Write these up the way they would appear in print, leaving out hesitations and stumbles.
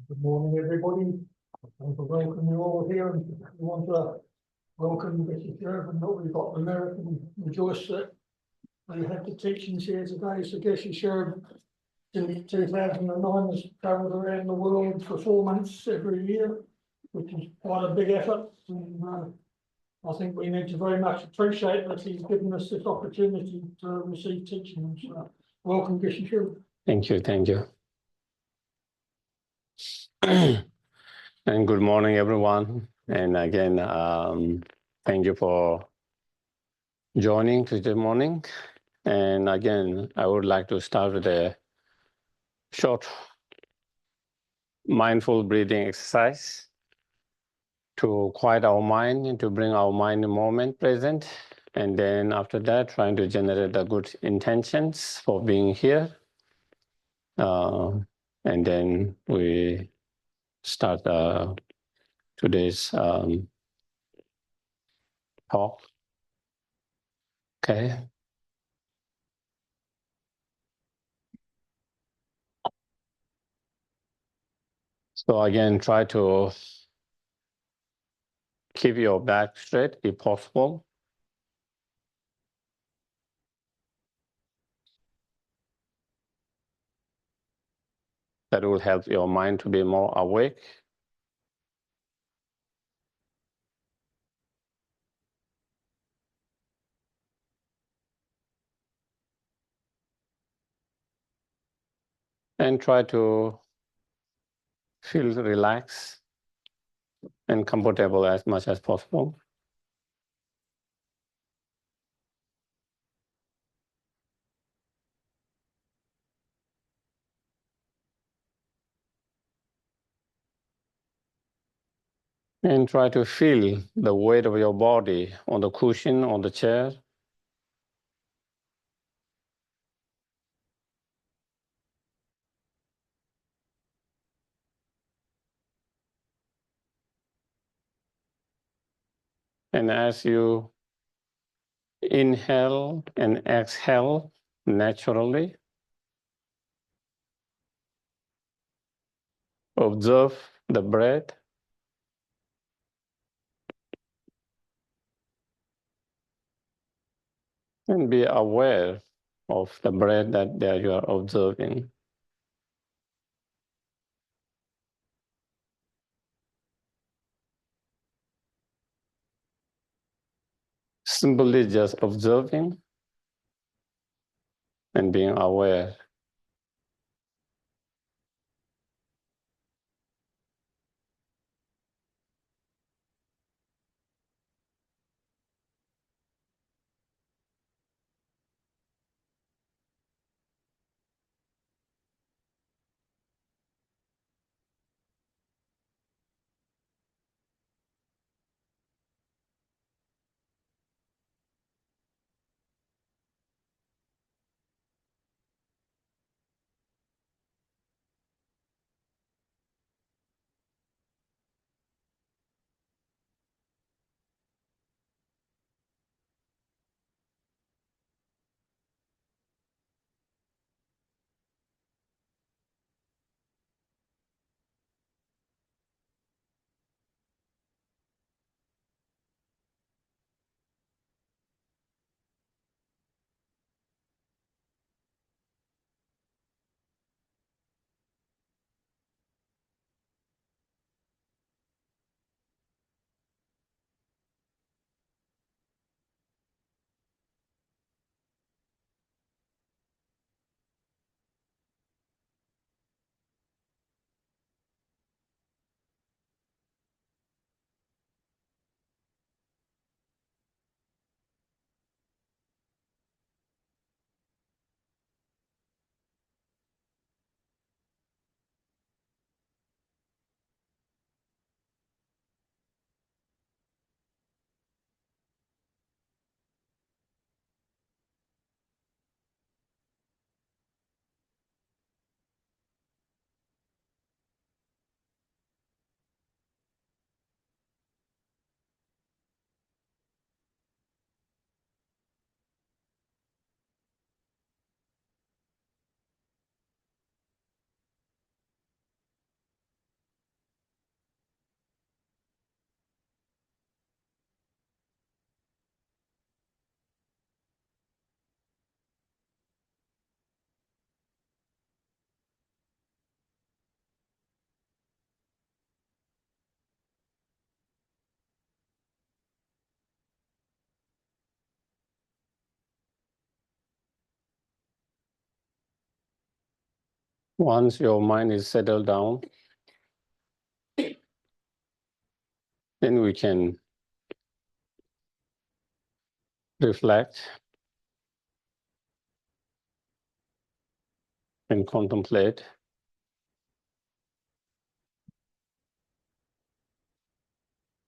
Good morning, everybody. I want to welcome you all here, and we want to welcome Geshe Sherab, and we've got the merit and rejoice that they have the teachings here today. So Geshe Sherab, in 2009, has travelled around the world for 4 months every year, which is quite a big effort. And I think we need to very much appreciate that he's given us this opportunity to receive teaching. So welcome, Geshe Sherab. Thank you, thank you. And good morning, everyone. And again, thank you for joining today morning. And again, I would like to start with a short mindful breathing exercise to quiet our mind and to bring our mind in the moment present. And then after that, trying to generate the good intentions for being here. And then we start today's talk. Okay. So again, try to keep your back straight if possible. That will help your mind to be more awake. And try to feel relaxed and comfortable as much as possible. And try to feel the weight of your body on the cushion, on the chair. And as you inhale and exhale naturally, observe the breath. And be aware of the breath that you are observing. Simply just observing and being aware. Once your mind is settled down, then we can reflect and contemplate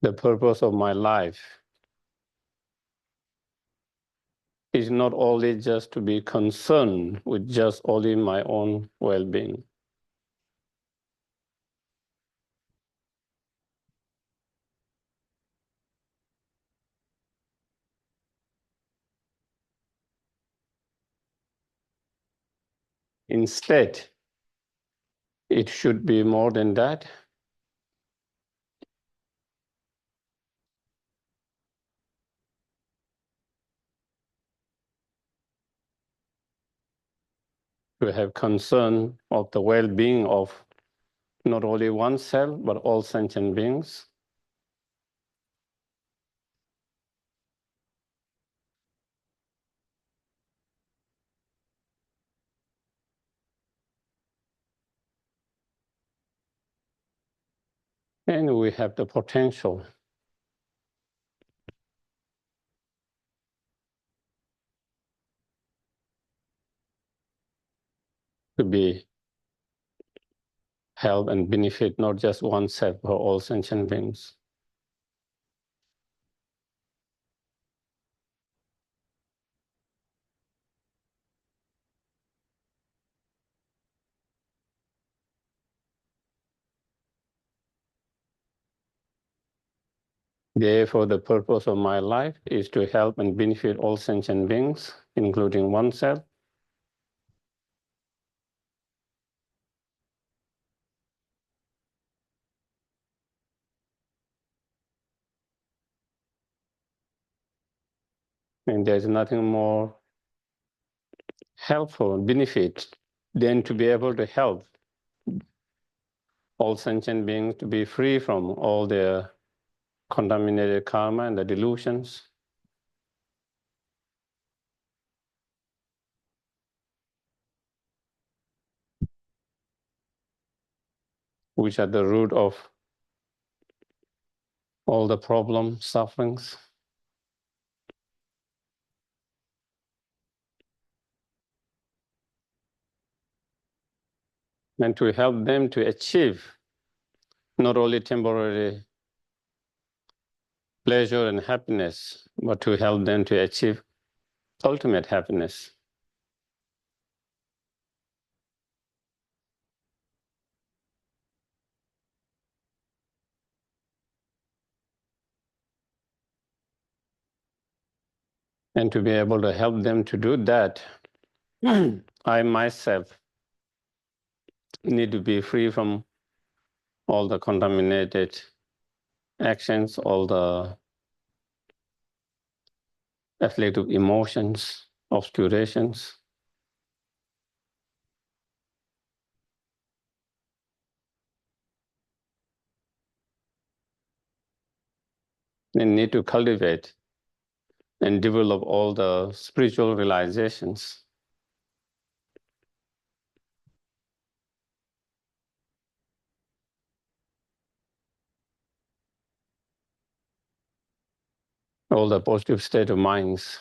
the purpose of my life is not only just to be concerned with just only my own well-being. Instead, it should be more than that. To have concern of the well-being of not only oneself, but all sentient beings. And we have the potential to be help and benefit not just oneself, but all sentient beings. Therefore, the purpose of my life is to help and benefit all sentient beings, including oneself. And there's nothing more helpful, benefit, than to be able to help all sentient beings to be free from all their contaminated karma and the delusions, which are the root of all the problems, sufferings. And to help them to achieve not only temporary pleasure and happiness, but to help them to achieve ultimate happiness. And to be able to help them to do that, I myself need to be free from all the contaminated actions, all the afflictive emotions, obscurations. And need to cultivate and develop all the spiritual realizations. All the positive state of minds.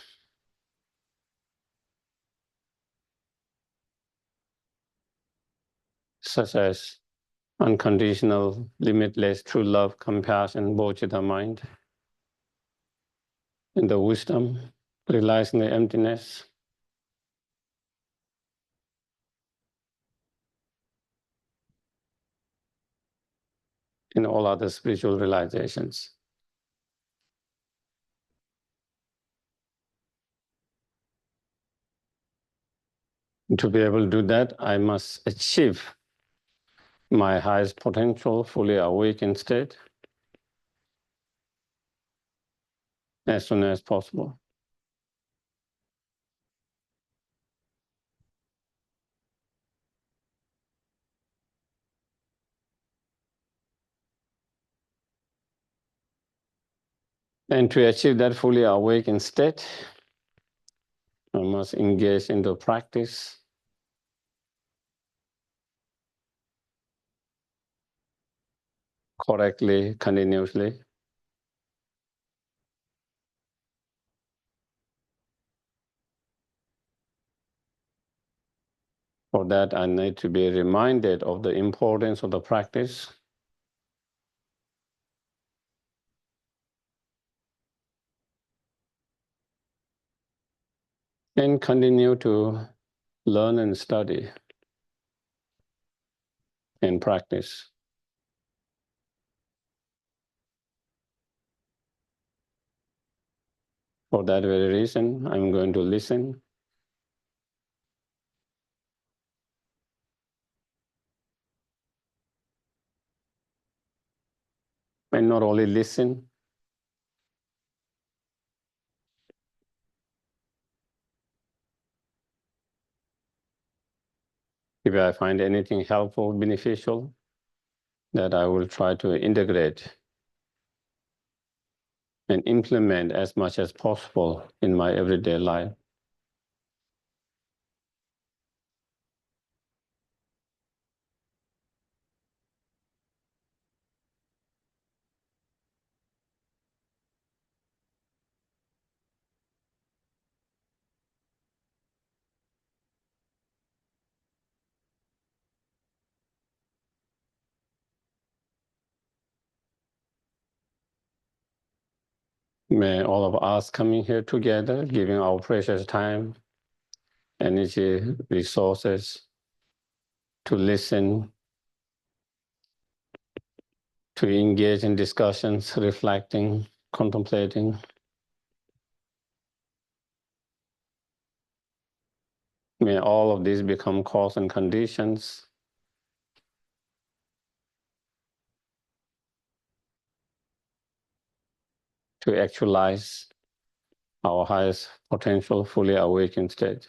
Such as unconditional, limitless, true love, compassion, bodhicitta mind, and the wisdom, realizing the emptiness, and all other spiritual realizations. And to be able to do that, I must achieve my highest potential, fully awakened state as soon as possible. And to achieve that fully awakened state, I must engage into practice correctly, continuously. For that, I need to be reminded of the importance of the practice. And continue to learn and study and practice. For that very reason, I'm going to listen. And not only listen, if I find anything helpful, beneficial, that I will try to integrate and implement as much as possible in my everyday life. May all of us coming here together, giving our precious time, energy, resources to listen, to engage in discussions, reflecting, contemplating. May all of these become cause and conditions to actualize our highest potential, fully awakened state.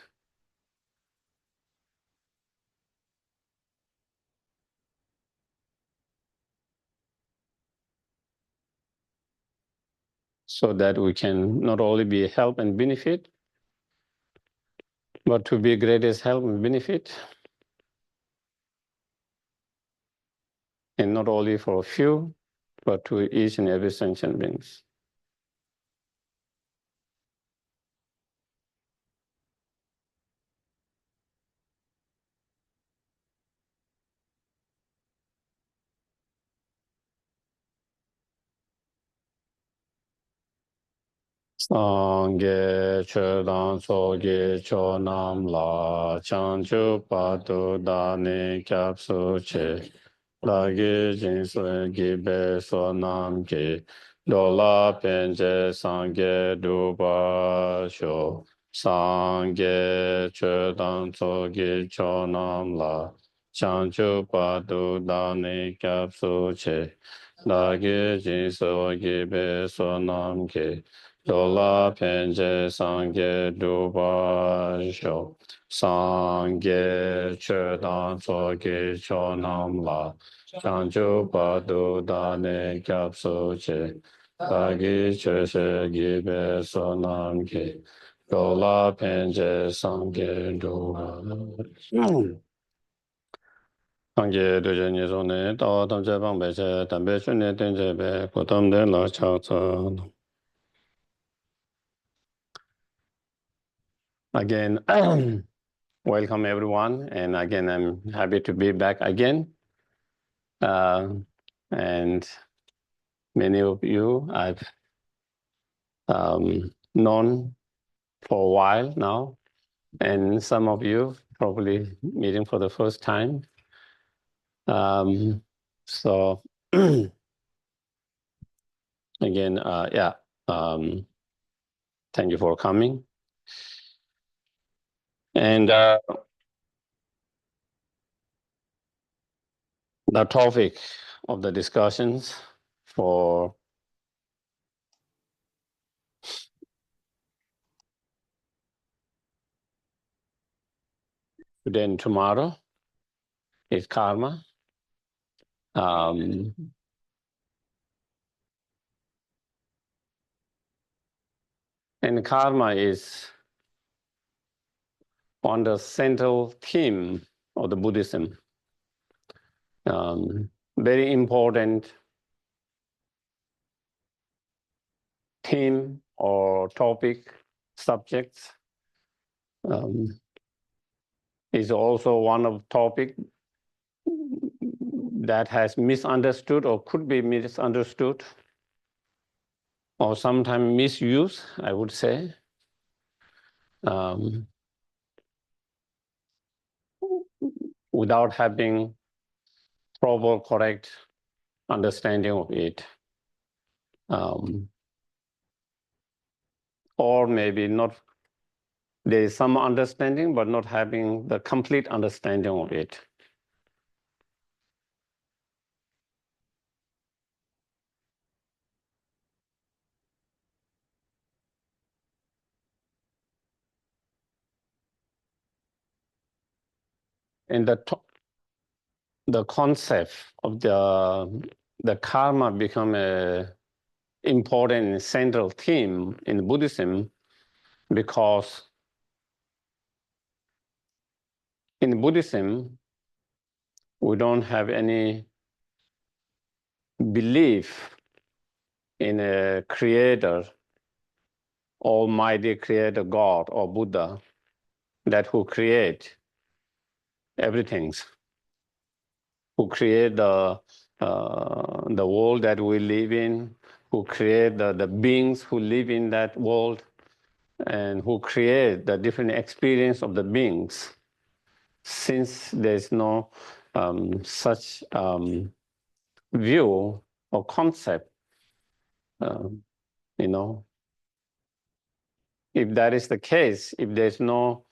So that we can not only be help and benefit, but to be greatest help and benefit. And not only for a few, but to each and every sentient beings. Sangye chodan soge chonam la chanchu patu dani kyapsu che lagi jinsu gibe sonam ki dola penje sangye duba sho sangye chodan soge chonam la chanchu patu dani kyapsu che lagi jinsu gibe sonam ki Dola penje sangye duba sho sangye chodan soge chonam la chanchu padu dane kyapsu che dagi choshe gibe sonam ki dola penje sangye duba sangye doje nizone tawa tamche pangpe che tampe chune tenche pe kutam de la chaksa. Again, welcome everyone. And again, I'm happy to be back again. And many of you I've known for a while now. And some of you probably meeting for the first time. So again, thank you for coming. And the topic of the discussions for today and tomorrow is karma. And karma is on the central theme of the Buddhism. Very important theme or topic, subjects, is also one of topic that has misunderstood or could be misunderstood or sometimes misused, I would say. Without having proper, correct understanding of it. Or maybe not, there is some understanding, but not having the complete understanding of it. And the concept of the karma become a important central theme in Buddhism, because in Buddhism, we don't have any belief in a creator, almighty creator, God or Buddha, that who create everything, who create the world that we live in, who create the beings who live in that world, and who create the different experience of the beings. Since there's no such view or concept, if that is the case, if there's no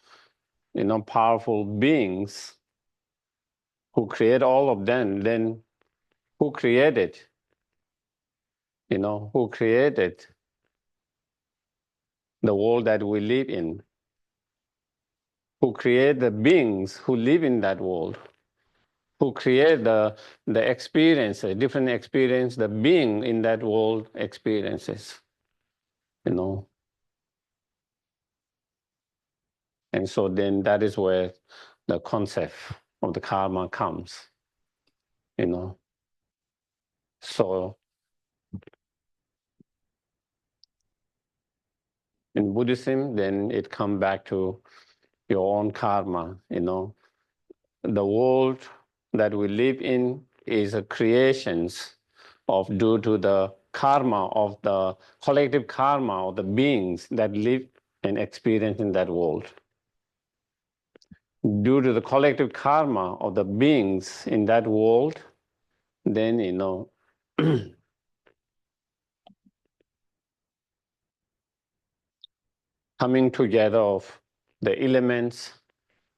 powerful beings who create all of them, then who created? Who created the world that we live in? Who create the beings who live in that world? Who create the experience, a different experience, the being in that world experiences, And so then that is where the concept of the karma comes, So in Buddhism, then it comes back to your own karma, The world that we live in is a creations of due to the karma of the collective karma of the beings that live and experience in that world. Due to the collective karma of the beings in that world, then coming together of the elements,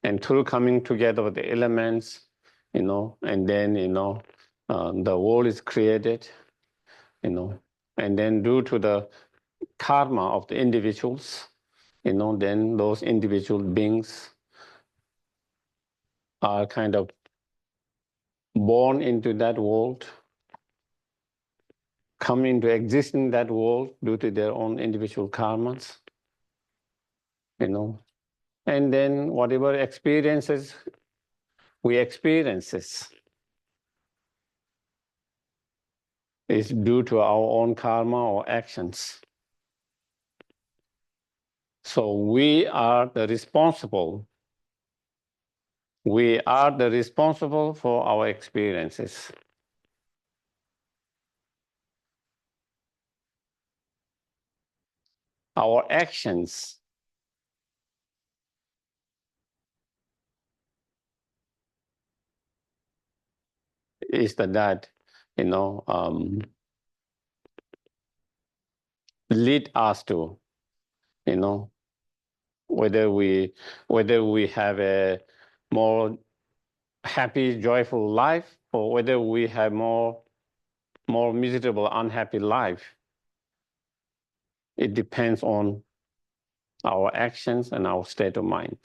and through coming together of the elements, and then the world is created, and then due to the karma of the individuals, then those individual beings are kind of born into that world, come into existence in that world due to their own individual karmas, and then whatever experiences we experiences is due to our own karma or actions. So we are the responsible. We are the responsible for our experiences. Our actions is that lead us to whether we have a more happy, joyful life, or whether we have more miserable, unhappy life. It depends on our actions and our state of mind.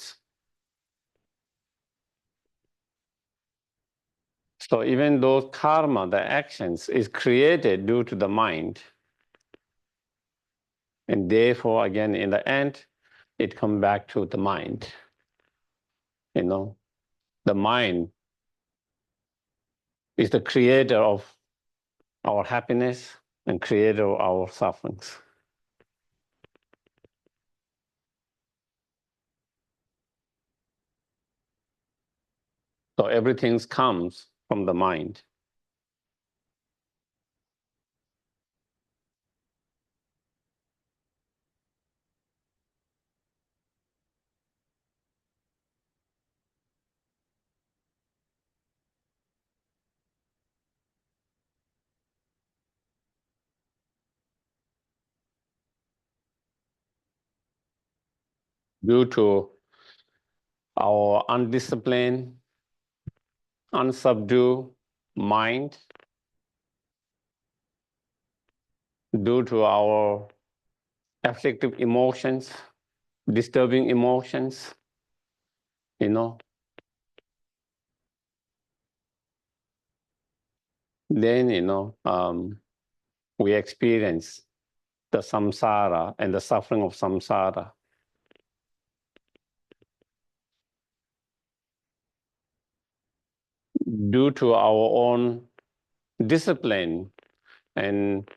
So even though karma, the actions, is created due to the mind, and therefore, again, in the end, it comes back to the mind. The mind is the creator of our happiness and creator of our sufferings. So everything comes from the mind. Due to our undisciplined, unsubdued mind, due to our afflictive emotions, disturbing emotions, then, we experience the samsara and the suffering of samsara. Due to our own discipline and,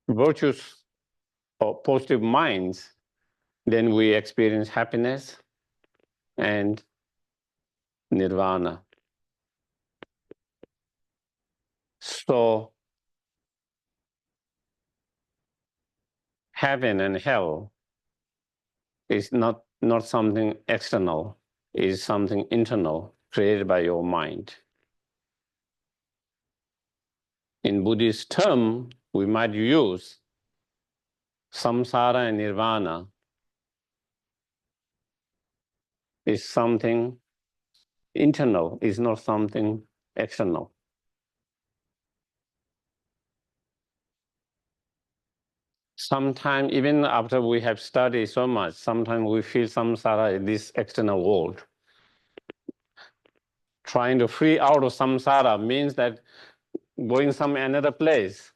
virtues or positive minds, then we experience happiness and nirvana. So heaven and hell is not something external, is something internal created by your mind. In Buddhist term, we might use samsara and nirvana is something internal, is not something external. Sometimes, even after we have studied so much, sometimes we feel samsara in this external world. Trying to free out of samsara means that going some another place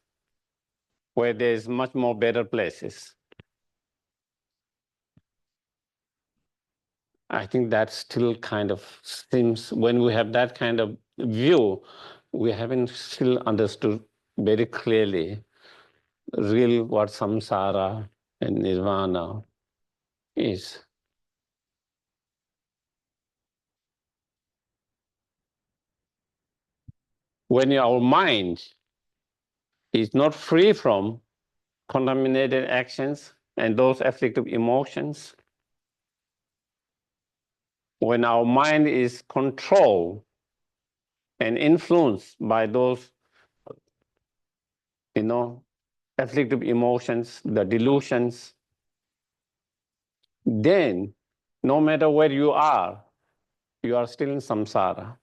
where there's much more better places. I think that still kind of seems, when we have that kind of view, we haven't still understood very clearly real what samsara and nirvana is. When our mind is not free from contaminated actions and those afflictive emotions, when our mind is controlled and influenced by those, afflictive emotions, the delusions, then no matter where you are still in samsara.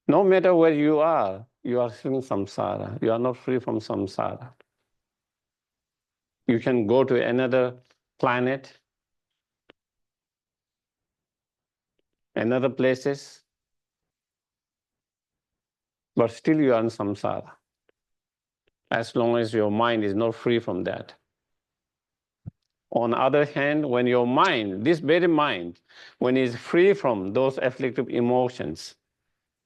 No matter where you are still in samsara. You are not free from samsara. You can go to another planet, another places, but still you are in samsara, as long as your mind is not free from that. On the other hand, when your mind, this very mind, when it's free from those afflictive emotions,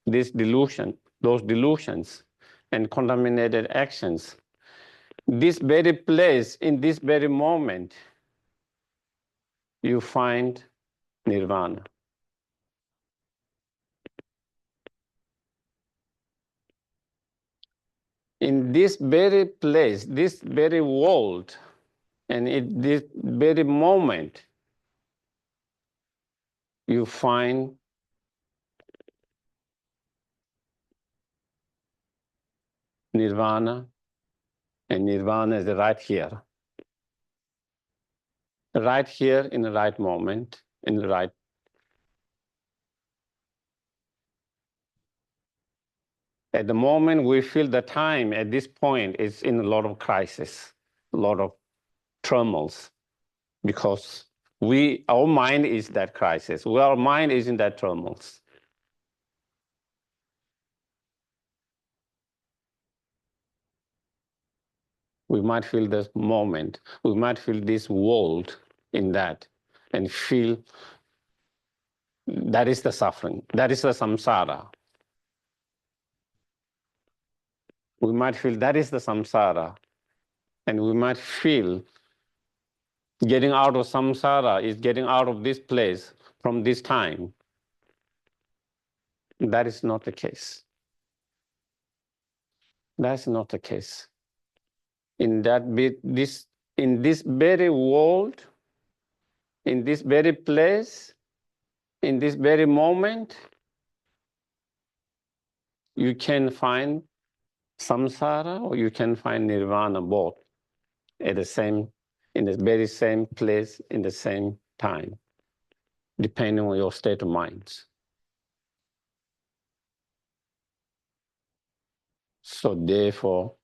those delusions and contaminated actions, this very place, in this very moment, you find nirvana. In this very place, this very world, and in this very moment, you find nirvana, and nirvana is right here. Right here in the right moment, in the right. At the moment we feel the time at this point is in a lot of crisis, a lot of turmoils, because our mind is that crisis. Our mind is in that turmoils. We might feel this moment, we might feel this world in that, and feel that is the suffering, that is the samsara. We might feel that is the samsara, And we might feel getting out of samsara is getting out of this place from this time. That is not the case. That's not the case. In this very world, in this very place, in this very moment, you can find samsara or you can find nirvana both in the very same place, in the same time, depending on your state of mind. So therefore,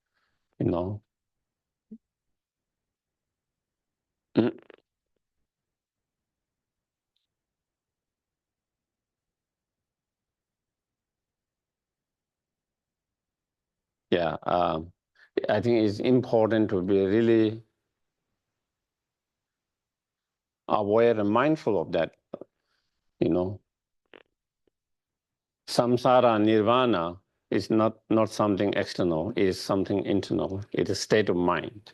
mm, yeah, I think it's important to be really aware and mindful of that. Samsara and nirvana is not something external, it is something internal. It is a state of mind.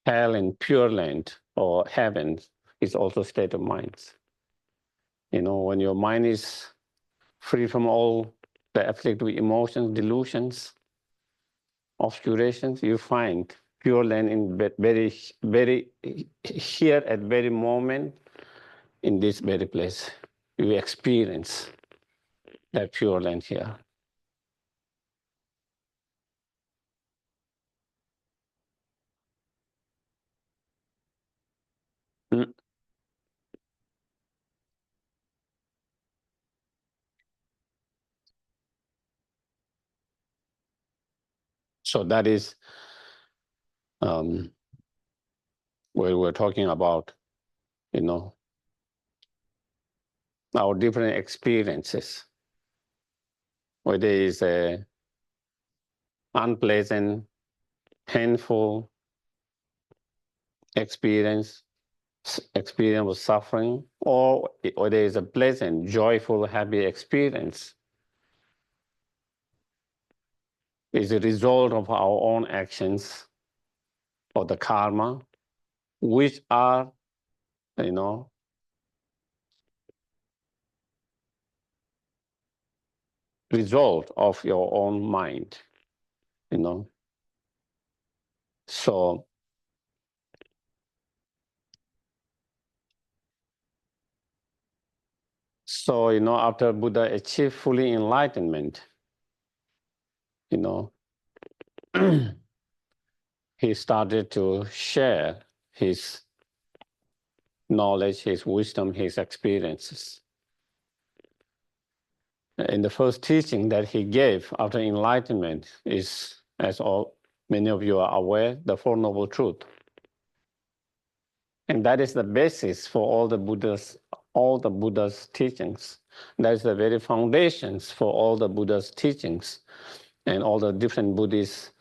Hell and Pure Land or heaven is also a state of mind. When your mind is free from all the afflictive emotions, delusions, obscurations, you find Pure Land in very, very here at very moment, in this very place. You experience that Pure Land here. So that is where we're talking about, our different experiences, whether it's a unpleasant, painful experience of suffering, or whether it's a pleasant, joyful, happy experience. Is a result of our own actions or the karma, which are, result of your own mind, So after Buddha achieved fully enlightenment, he started to share his knowledge, his wisdom, his experiences. In the first teaching that he gave after enlightenment is, as many of you are aware, the Four Noble Truths. And that is the basis for all the Buddha's teachings. That is the very foundations for all the Buddha's teachings and all the different Buddhist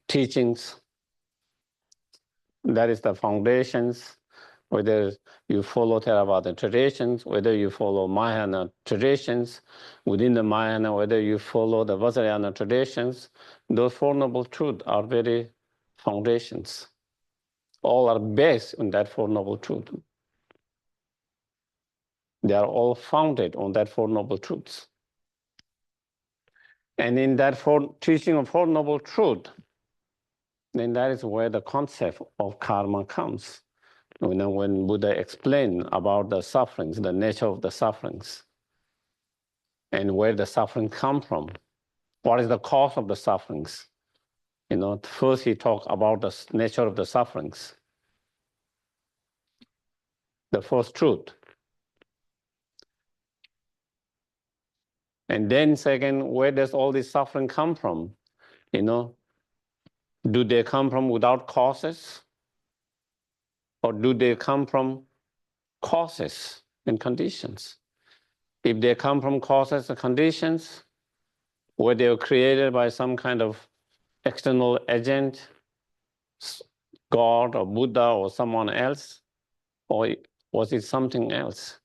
teachings. That is the foundations, whether you follow Theravada traditions, whether you follow Mahayana traditions, within the Mahayana, whether you follow the Vajrayana traditions, those Four Noble Truths are very foundations. All are based on that Four Noble Truths. They are all founded on that Four Noble Truths. And in that teaching of Four Noble Truths, then that is where the concept of karma comes. When Buddha explained about the sufferings, the nature of the sufferings, and where the suffering come from, what is the cause of the sufferings? First he talked about the nature of the sufferings, the first truth. And then second, where does all this suffering come from? Do they come from without causes? Or do they come from causes and conditions? If they come from causes and conditions, were they created by some kind of external agent, God or Buddha or someone else? Or was it something else?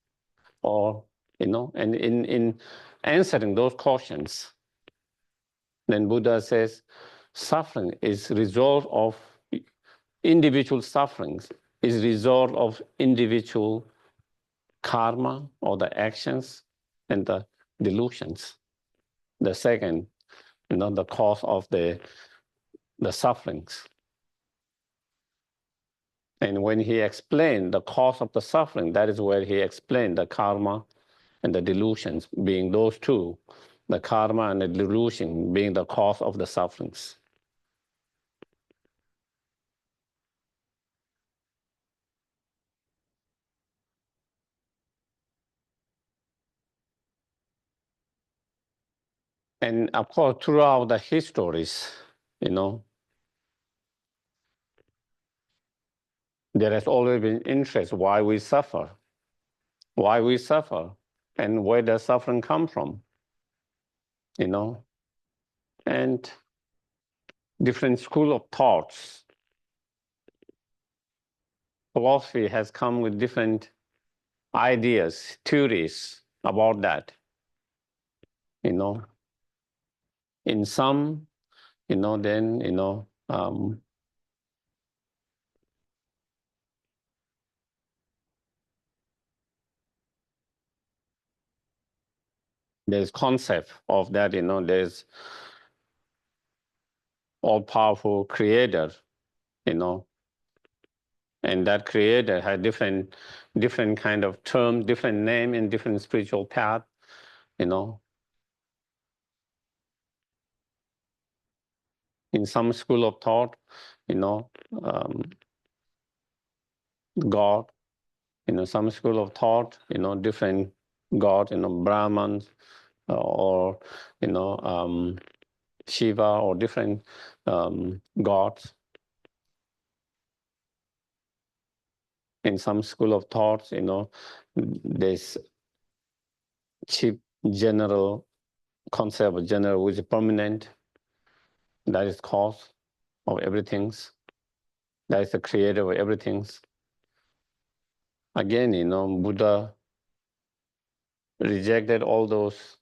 Or, and in answering those questions, then Buddha says suffering is result of individual sufferings, is result of individual karma or the actions and the delusions. The second, the cause of the sufferings. And when he explained the cause of the suffering, that is where he explained the karma and the delusions being those two, the karma and the delusion being the cause of the sufferings. And of course, throughout the histories, there has always been interest why we suffer, and where does suffering come from, and different school of thoughts. Philosophy has come with different ideas, theories about that, In some, there's concept of that, there's all-powerful creator, and that creator had different kind of term, different name in different spiritual path, In some school of thought, God, some school of thought, different God, Brahmans, or Shiva, or different gods. In some school of thoughts, there's chief general concept of general which is permanent. That is cause of everything. That is the creator of everything. Again, Buddha rejected all those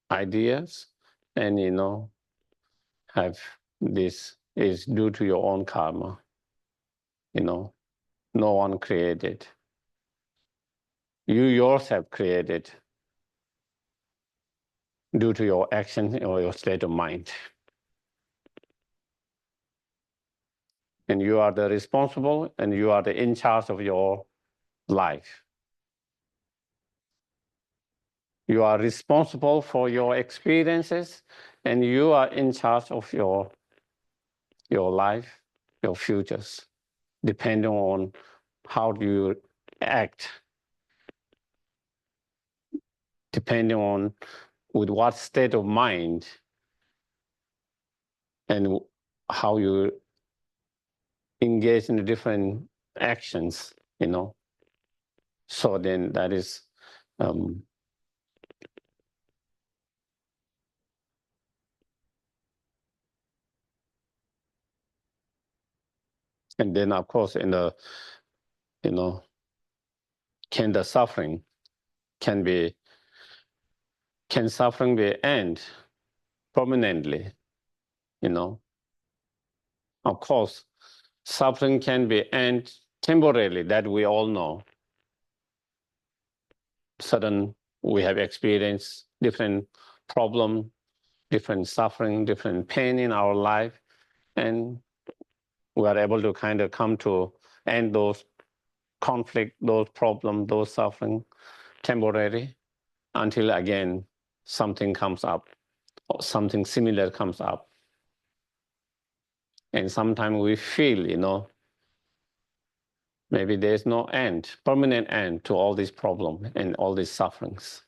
ideas, and have this is due to your own karma. No one created. You yourself created due to your action or your state of mind. And you are the responsible, and you are the in charge of your life. You are responsible for your experiences, and you are in charge of your life, your futures, depending on how do you act, depending on with what state of mind and how you engage in the different actions, So then that is and then of course in the can the suffering can suffering be end permanently? Of course, suffering can be end temporarily, that we all know. We have experienced different problem, different suffering, different pain in our life, and we are able to kind of come to end those conflict, those problems, those suffering temporary, until again something comes up or something similar comes up. And sometimes we feel, maybe there's no end, permanent end to all these problems and all these sufferings.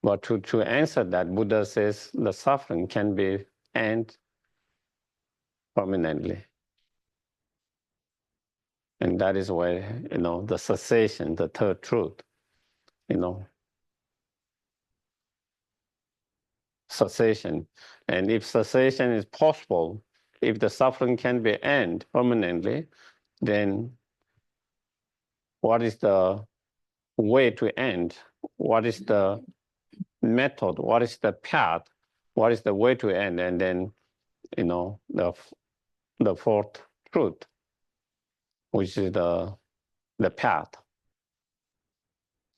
But to answer that, Buddha says the suffering can be end permanently. And that is where, the cessation, the third truth, cessation. And if cessation is possible, if the suffering can be end permanently, then what is the way to end what is the method, what is the path, what is the way to end, and then, the fourth truth, which is the path.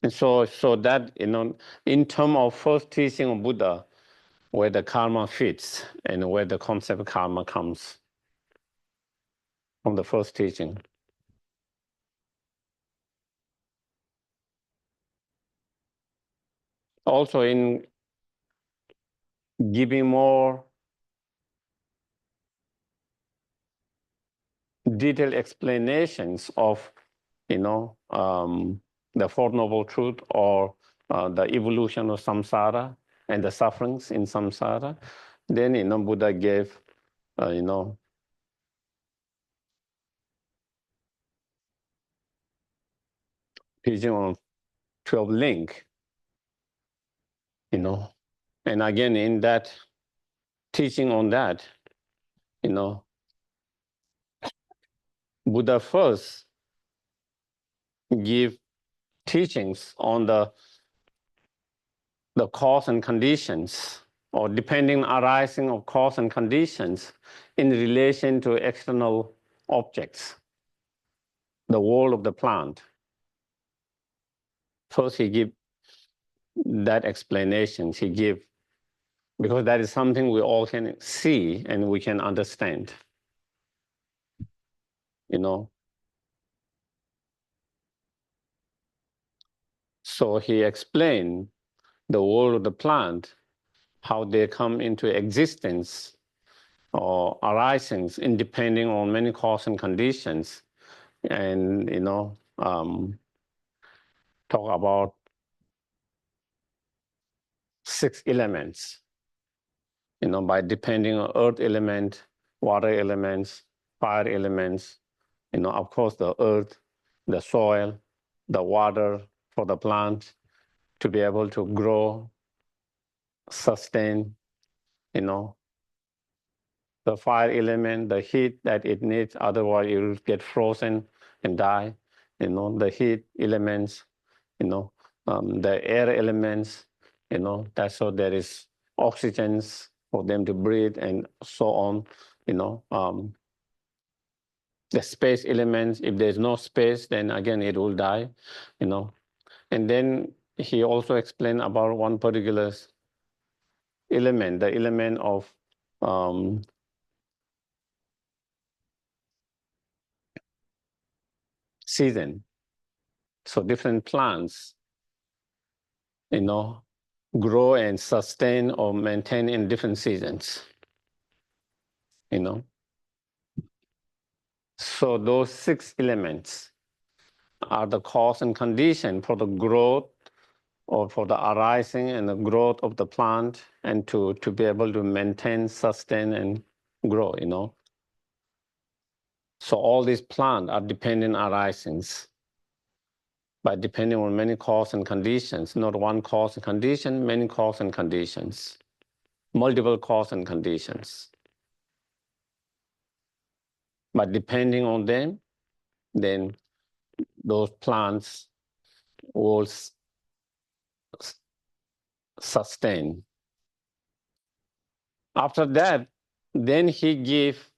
And so that, in terms of first teaching of Buddha, where the karma fits and where the concept of karma comes from the first teaching. Also in giving more detailed explanations of, the Fourth Noble Truth, or the evolution of samsara and the sufferings in samsara. Then, Buddha gave, teaching on 12 link, and again in that teaching on that, Buddha first give teachings on the cause and conditions, or depending arising of cause and conditions in relation to external objects, the world of the plant. First, he give that explanation. He give, because that is something we all can see and we can understand. So he explained the world of the plant, how they come into existence or arisings, depending on many causes and conditions, and talk about 6 elements, by depending on earth element, water elements, fire elements, of course the earth, the soil, the water for the plant to be able to grow, sustain, the fire element, the heat that it needs, otherwise it will get frozen and die, the heat elements, the air elements, that's so there is oxygens for them to breathe and so on, the space elements, if there's no space, then again it will die, And then he also explained about one particular element, the element of season. So different plants, grow and sustain or maintain in different seasons, So those 6 elements are the cause and condition for the growth or for the arising and the growth of the plant, and to be able to maintain, sustain, and grow, So all these plants are dependent arisings, but depending on many causes and conditions, not one cause and condition, many causes and conditions, multiple causes and conditions. But depending on them, then those plants will sustain. After that, then he used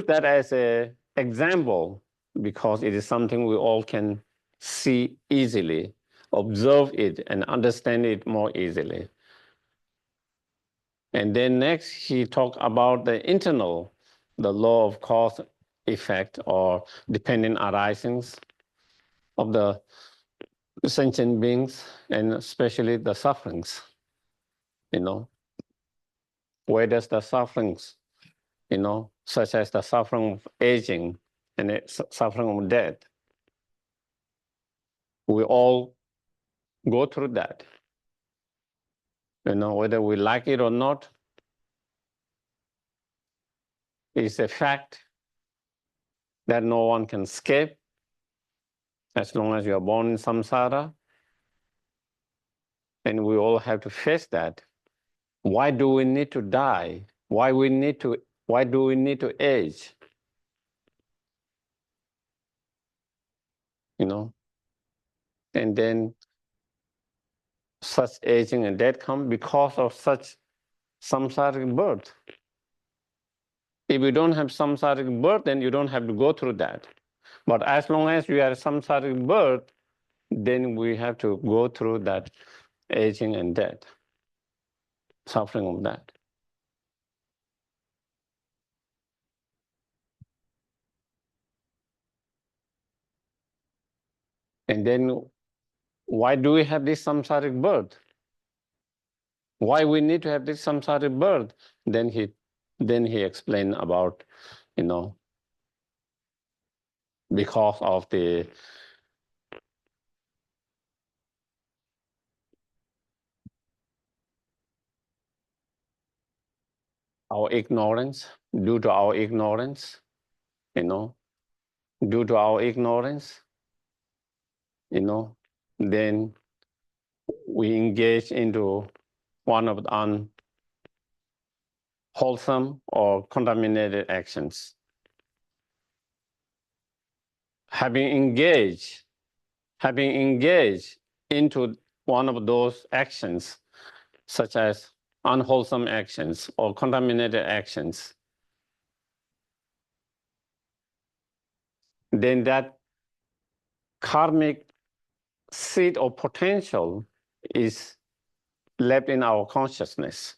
that as an example, because it is something we all can see easily, observe it, and understand it more easily. And then next, he talked about the internal, the law of cause effect, or dependent arisings of the sentient beings, and especially the sufferings. Where does the sufferings, such as the suffering of aging and the suffering of death, we all go through that. Whether we like it or not, it's a fact that no one can escape as long as you are born in samsara. And we all have to face that. Why do we need to die? Why do we need to age? And then such aging and death come because of such samsaric birth. If you don't have samsaric birth, then you don't have to go through that. But as long as you are samsaric birth, then we have to go through that aging and death, suffering of that. And then why do we have this samsaric birth? Why we need to have this samsaric birth? Then he explained about, because of our ignorance, due to our ignorance, due to our ignorance, then we engage into one of the unwholesome or contaminated actions. Having engaged into one of those actions, such as unwholesome actions or contaminated actions, then that karmic seed or potential is left in our consciousness.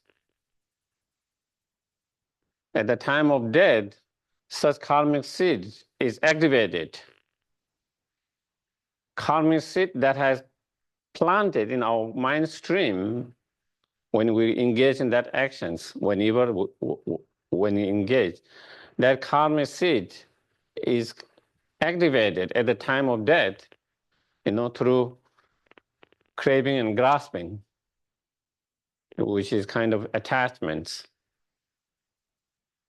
At the time of death, such karmic seed is activated. Karmic seed that has planted in our mind stream when we engage in that actions, when we engage, that karmic seed is activated at the time of death, through craving and grasping, which is kind of attachments,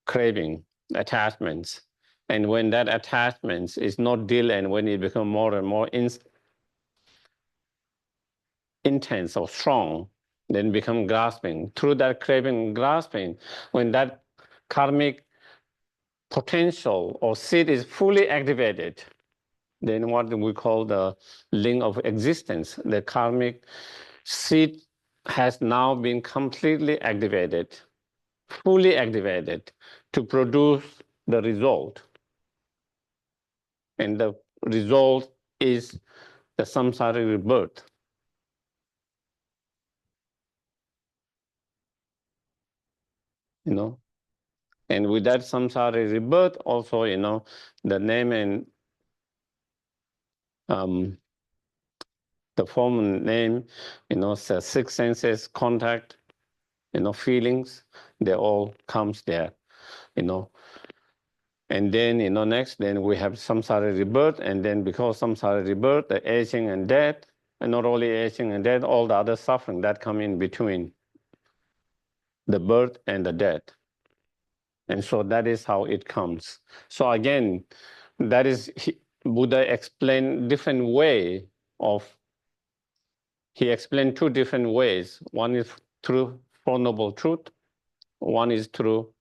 craving, attachments. And when that attachment is not dealt, and when it becomes more and more intense or strong, then become grasping. Through that craving and grasping, when that karmic potential or seed is fully activated, then what we call the link of existence, the karmic seed has now been completely activated, fully activated to produce the result. And the result is the samsara rebirth. And with that samsara rebirth, also, the name and the form and name, the six senses, contact, feelings, they all comes there, And then, next, then we have samsara rebirth, and then because samsara rebirth, the aging and death, and not only aging and death, all the other suffering that come in between the birth and the death. And so that is how it comes. So again, that is, Buddha explained different way of, he explained two different ways. One is through Four Noble Truth, one is through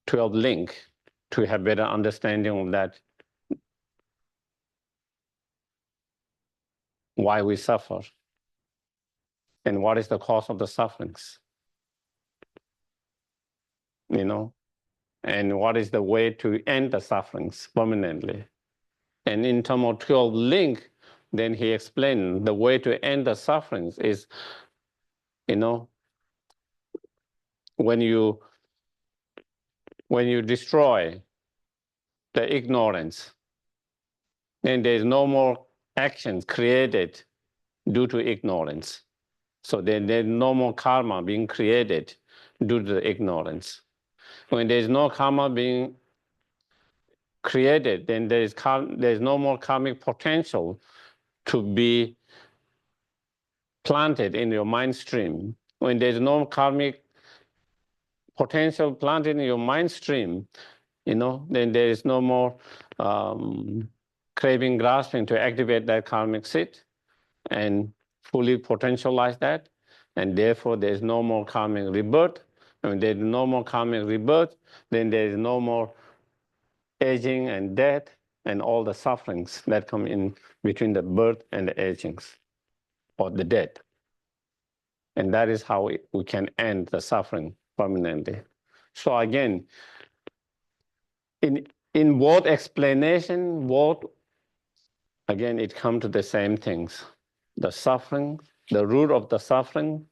12 link, to have better understanding of that, why we suffer, and what is the cause of the sufferings, and what is the way to end the sufferings permanently. And in terms of 12 link, then he explained the way to end the sufferings is, when you destroy the ignorance, then there is no more actions created due to ignorance. So then there's no more karma being created due to the ignorance. When there's no karma being created, then there's no more karmic potential to be planted in your mind stream. When there's no karmic potential planted in your mind stream, then there is no more craving, grasping to activate that karmic seed and fully potentialize that. And therefore, there's no more karmic rebirth. When there's no more karmic rebirth, then there is no more aging and death, and all the sufferings that come in between the birth and the agings or the death. And that is how we can end the suffering permanently. So again, in both explanation, again, it comes to the same things. The suffering, the root of the suffering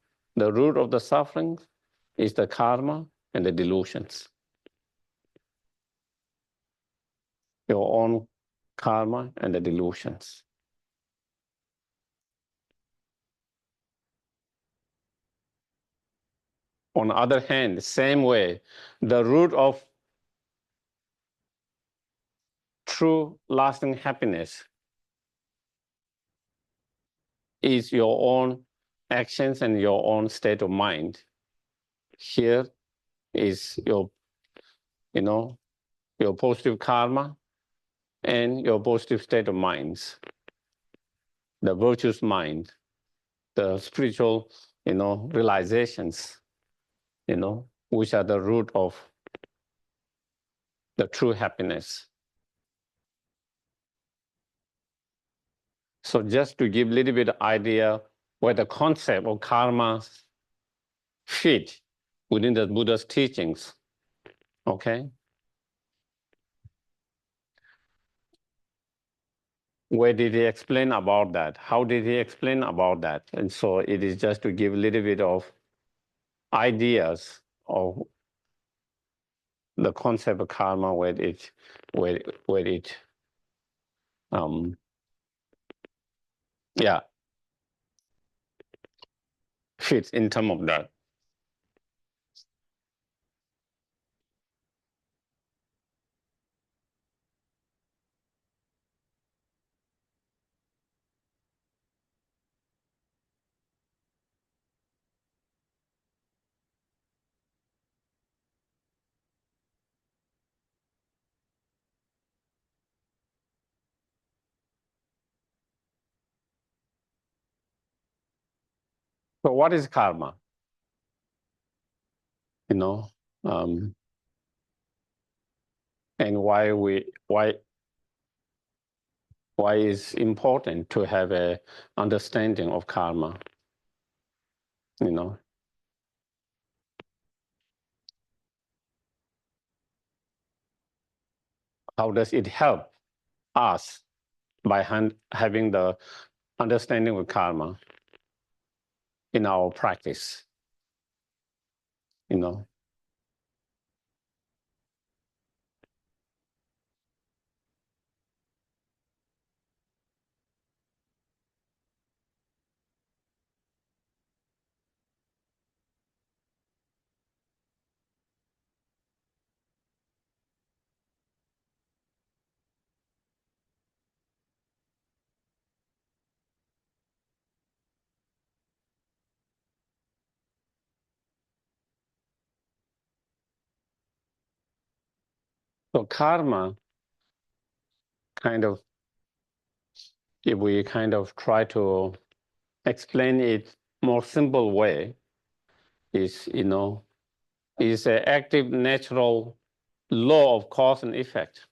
is the karma and the delusions. Your own karma and the delusions. On the other hand, same way, the root of true lasting happiness is your own actions and your own state of mind. Here is your positive karma and your positive state of minds, the virtuous mind, the spiritual, realizations, which are the root of the true happiness. So just to give a little bit of idea where the concept of karma fit within the Buddha's teachings, okay? Where did he explain about that? How did he explain about that? And so it is just to give a little bit of ideas of the concept of karma, where it fits in terms of that. So what is karma? And why is important to have a understanding of karma? How does it help us by having the understanding of karma in our practice? So karma, if we try to explain it more simple way, is is an active natural law of cause and effect.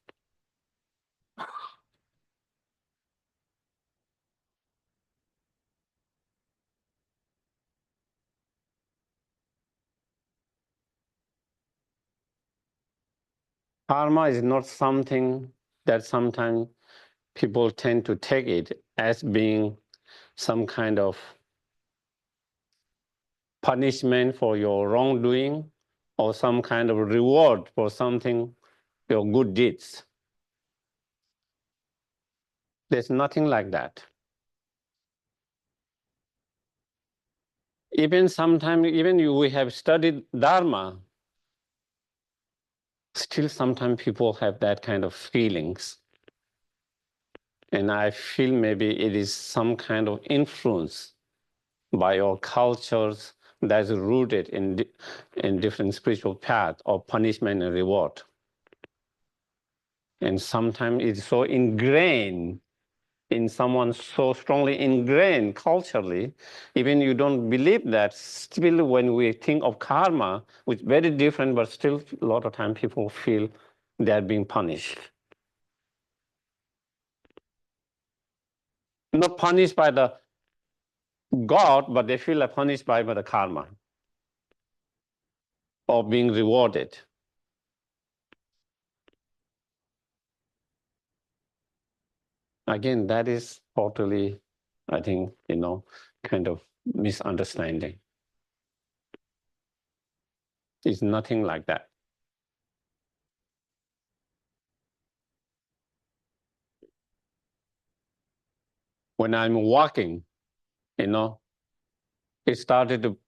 Karma is not something that sometimes people tend to take it as being some kind of punishment for your wrongdoing or some kind of reward for something, your good deeds. There's nothing like that. Even sometimes, we have studied Dharma, still sometimes people have that kind of feelings. And I feel maybe it is some kind of influence by your cultures that's rooted in different spiritual paths of punishment and reward. And sometimes it's so ingrained in someone, so strongly ingrained culturally, even you don't believe that, still when we think of karma, which is very different, but still a lot of time people feel they are being punished. Not punished by the God, but they feel like punished by the karma or being rewarded. Again, that is totally, I think, kind of misunderstanding. It's nothing like that. When I'm walking, it started to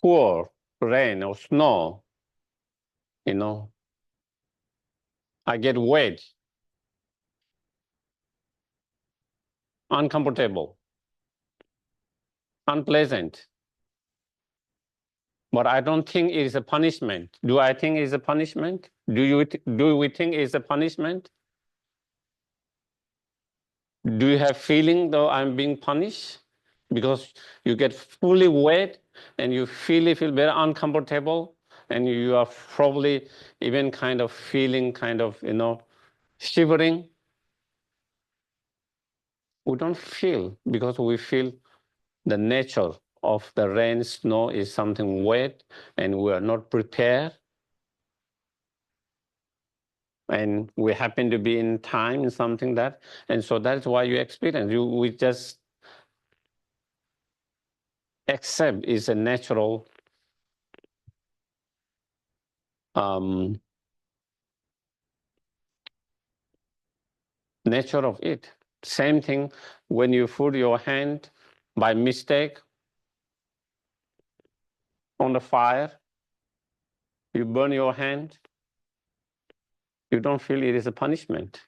pour rain or snow, I get wet, uncomfortable, unpleasant. But I don't think it is a punishment. Do I think it is a punishment? Do we think it's a punishment? Do you have feeling though I'm being punished? Because you get fully wet and you feel very uncomfortable, and you are probably even kind of feeling shivering. We don't feel, because we feel the nature of the rain, snow is something wet, and we are not prepared. And we happen to be in time, something that, and so that's why you experience. We just accept is a natural nature of it. Same thing when you put your hand by mistake on the fire, you burn your hand, you don't feel it is a punishment,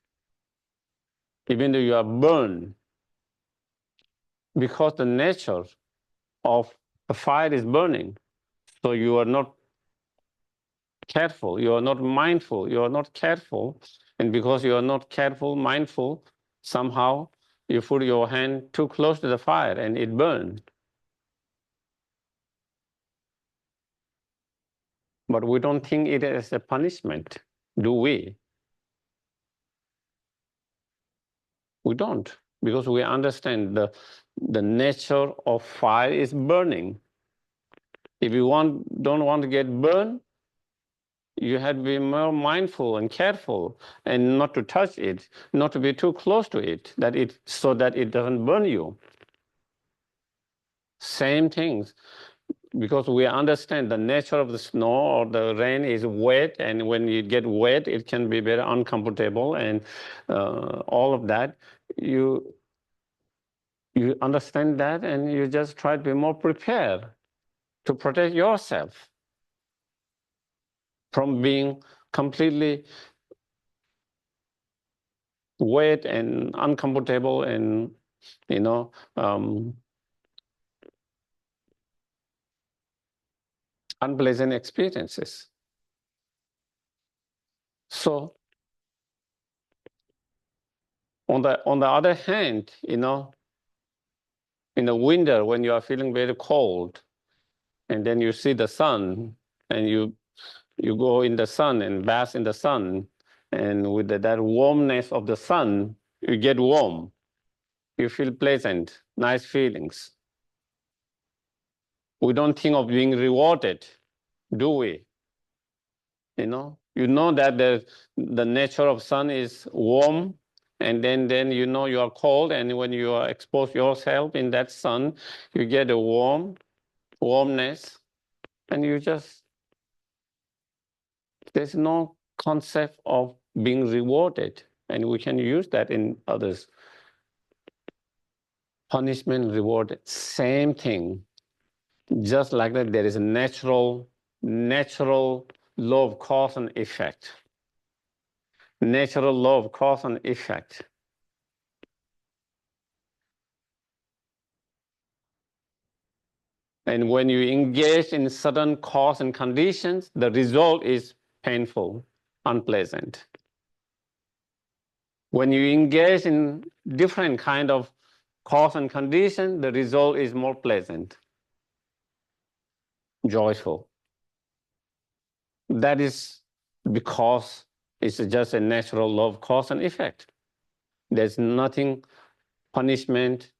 even though you are burned, because the nature of the fire is burning. So you are not careful, you are not mindful, you are not careful. And because you are not careful, mindful, somehow you put your hand too close to the fire and it burns. But we don't think it is a punishment, do we? We don't, because we understand the nature of fire is burning. If you don't want to get burned, you have to be more mindful and careful and not to touch it, not to be too close to it, so that it doesn't burn you. Same things, because we understand the nature of the snow or the rain is wet, and when you get wet, it can be very uncomfortable, and all of that. You understand that, and you just try to be more prepared to protect yourself from being completely wet and uncomfortable and unpleasant experiences. So on the other hand, in the winter, when you are feeling very cold, and then you see the sun, and you go in the sun and bask in the sun, and with that warmness of the sun, you get warm. You feel pleasant, nice feelings. We don't think of being rewarded, do we? You know that the nature of sun is warm, and then you are cold, and when you are expose yourself in that sun, you get a warmness, and there's no concept of being rewarded, and we can use that in others. Punishment, reward, same thing. Just like that, there is a natural law of cause and effect. Natural law of cause and effect. And when you engage in certain cause and conditions, the result is painful, unpleasant. When you engage in different kind of cause and condition, the result is more pleasant, joyful. That is because it's just a natural law of cause and effect. There's nothing punishment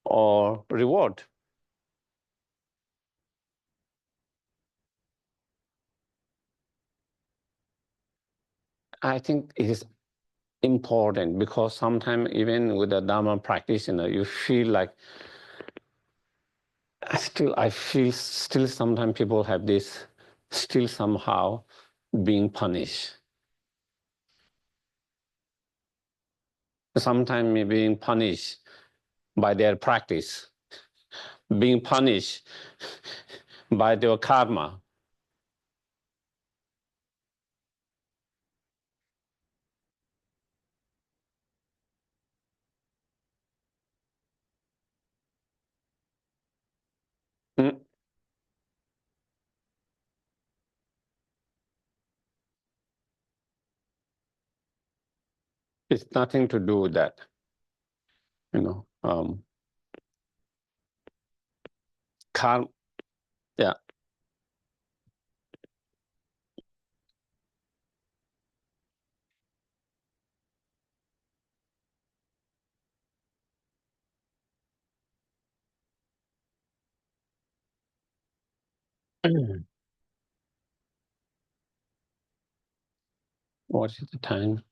or reward. I think it is important because sometimes even with a Dharma practitioner, you feel like I feel still sometimes people have this still somehow being punished. Sometimes being punished by their practice, being punished by their karma. Mm. It's nothing to do with that, karma. Yeah. What is the time?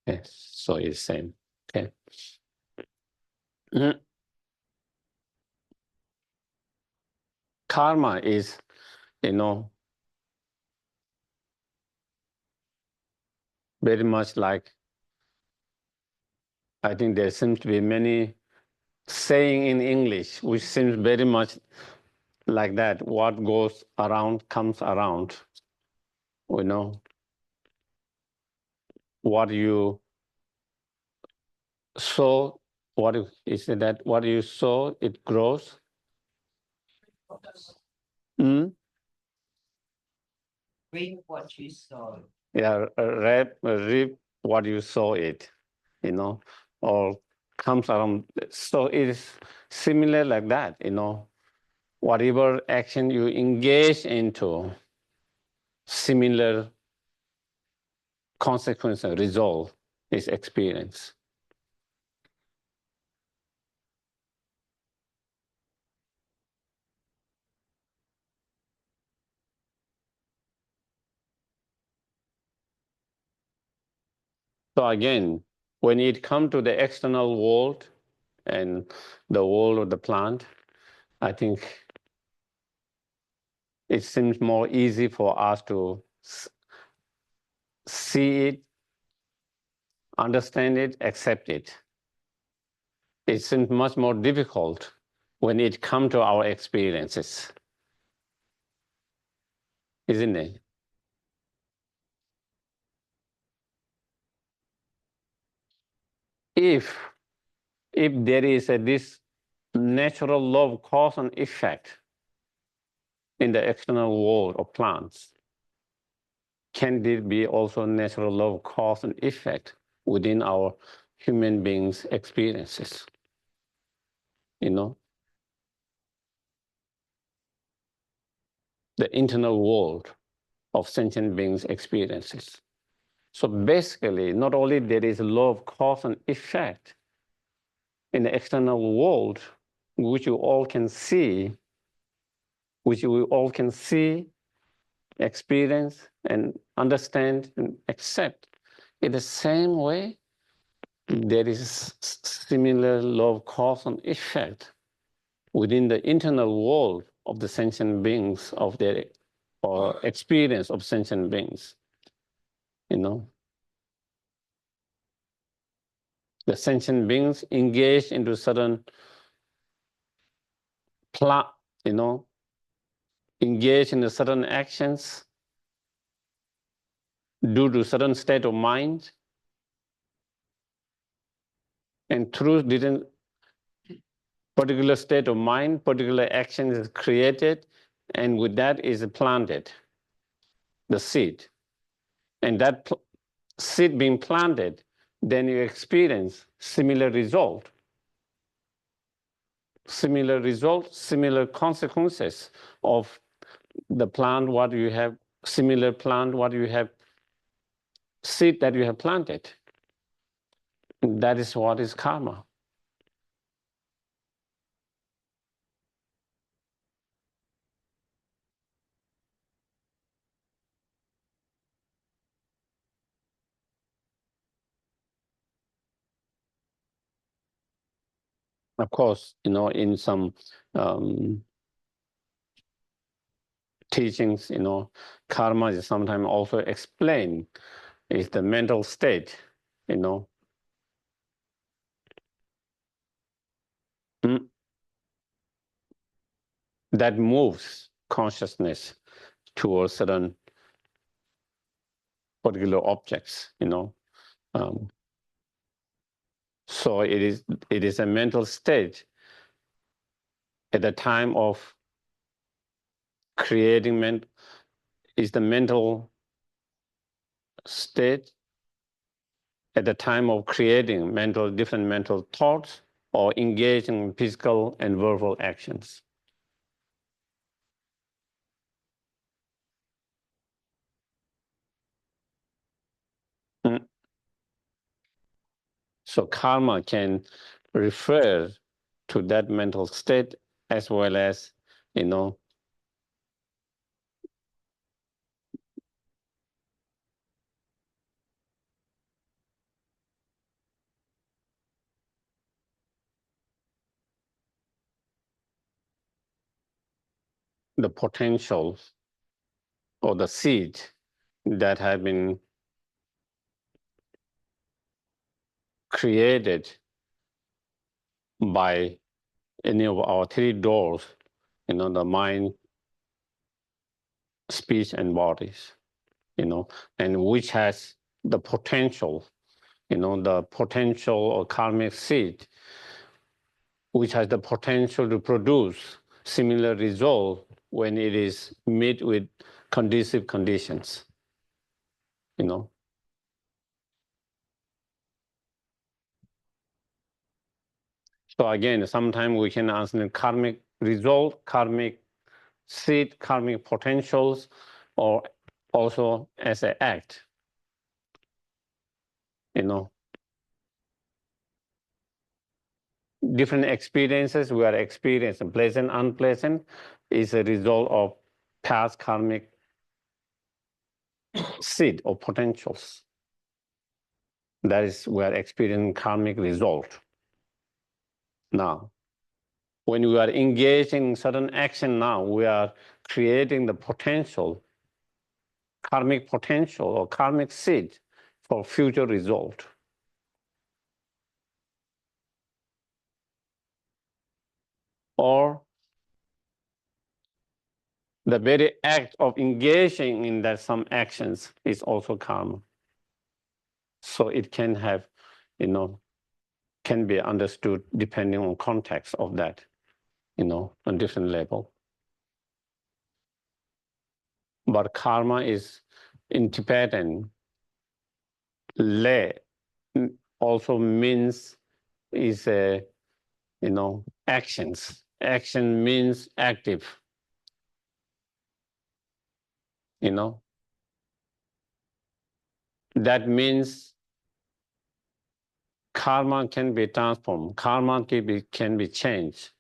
Yes, so it's same. Okay. Mhm. Karma is, very much like, I think there seems to be many saying in English, which seems very much like that. What goes around comes around. What you sow, what you sow, it grows. Mm? Reap what you sow. Yeah, reap what you sow it, or comes around. So it is similar like that, whatever action you engage into, similar consequence and result is experienced. So again, when it comes to the external world and the world of the plant, I think it seems more easy for us to see it, understand it, accept it. It seems much more difficult when it comes to our experiences, isn't it? If there is this natural law of cause and effect in the external world of plants, can there be also natural law of cause and effect within our human beings' experiences? The internal world of sentient beings' experiences. So basically, not only there is a law of cause and effect in the external world, which you all can see, experience, and understand and accept. In the same way, there is similar law of cause and effect within the internal world of the sentient beings, of their or experience of sentient beings. The sentient beings engage into certain engage in certain actions due to certain state of mind, and through different particular state of mind, particular action is created, and with that is planted the seed. And that seed being planted, then you experience similar result, similar consequences of the plant what you have similar plant, what you have, seed that you have planted. That is what is karma. Of course, in some teachings, karma is sometimes also explained is the mental state, mm, that moves consciousness towards certain particular objects, so it is a mental state at the time of creating is the mental state at the time of creating different mental thoughts or engaging in physical and verbal actions. So karma can refer to that mental state as well as, the potential or the seed that have been created by any of our three doors, the mind, speech, and bodies, and which has the potential, the potential or karmic seed, which has the potential to produce similar result when it is met with conducive conditions, So again, sometimes we can answer karmic result, karmic seed, karmic potentials, or also as an act, Different experiences we are experiencing, pleasant, unpleasant, is a result of past karmic seed or potentials. That is, we are experiencing karmic result. Now, when we are engaging in certain action now, we are creating the potential, karmic potential or karmic seed for future result. Or the very act of engaging in that some actions is also karma. So it can have, can be understood depending on context of that, on different level. But karma is in Tibetan, le also means is a, actions. Action means active, That means karma can be transformed. Karma can be changed.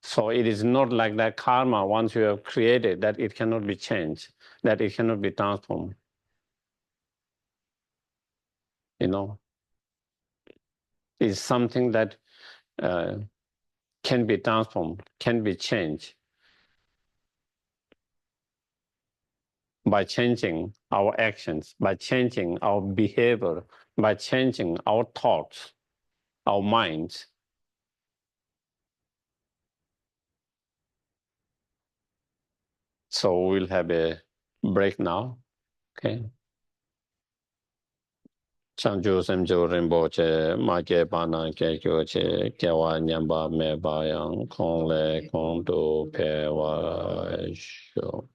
So it is not like that karma, once you have created, that it cannot be changed, that it cannot be transformed. It's something that can be transformed, can be changed by changing our actions, by changing our behavior, by changing our thoughts, our minds. So we'll have a break now, okay? Changju semju rinpoche, ma ke bana ke kyo che, ke wa nyamba me ba yang, kong le kong du pe wa sho.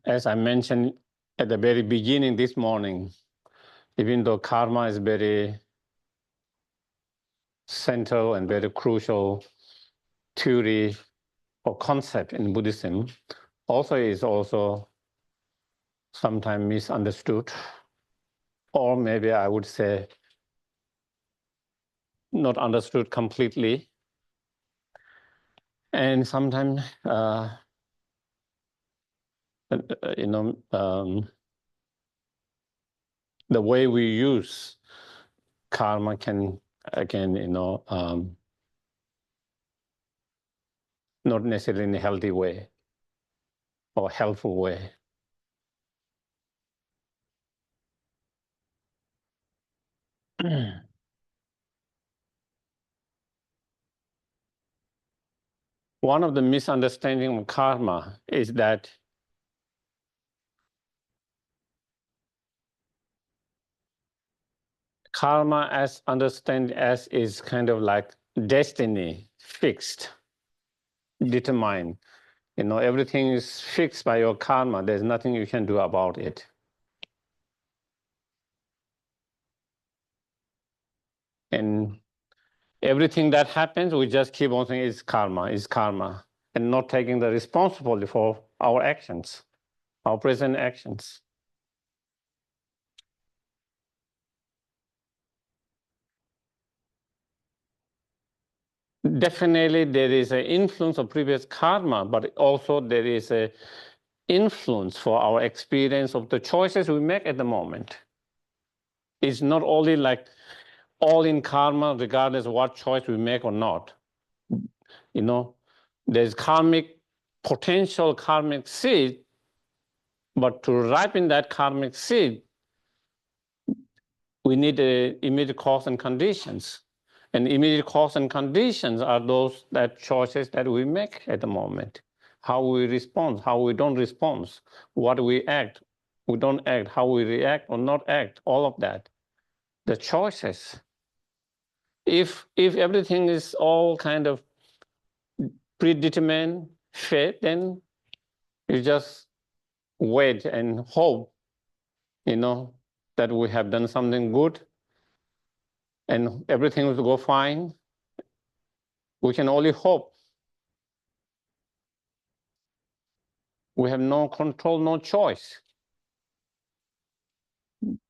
as I mentioned at the very beginning this morning, even though karma is very central and very crucial theory or concept in Buddhism, is also sometimes misunderstood, or maybe I would say not understood completely. And sometimes, the way we use karma can, again, not necessarily in a healthy way or helpful way. One of the misunderstandings of karma is that karma as understand as is kind of like destiny, fixed, determined. Everything is fixed by your karma. There's nothing you can do about it. And everything that happens, we just keep on saying it's karma, and not taking the responsibility for our actions, our present actions. Definitely there is an influence of previous karma, but also there is an influence for our experience of the choices we make at the moment. It's not only like all in karma, regardless of what choice we make or not. There's potential karmic seed, but to ripen that karmic seed, we need immediate cause and conditions. And immediate cause and conditions are those choices that we make at the moment. How we respond, how we don't respond, what we act, we don't act, how we react or not act, all of that. The choices. If everything is all kind of predetermined fate, then you just wait and hope, that we have done something good and everything will go fine. We can only hope. We have no control, no choice.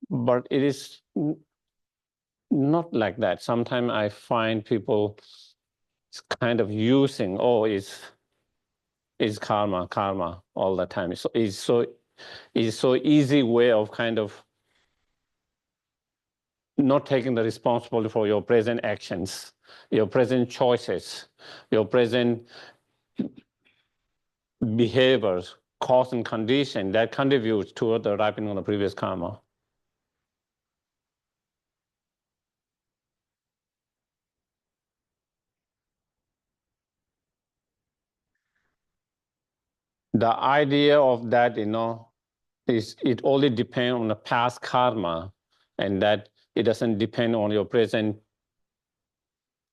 But it is not like that. Sometimes I find people kind of using, it's karma all the time. So it's so easy way of kind of not taking the responsibility for your present actions, your present choices, your present behaviors, cause and condition that contributes toward the ripening of the previous karma. The idea of that, is it only depends on the past karma, and that it doesn't depend on your present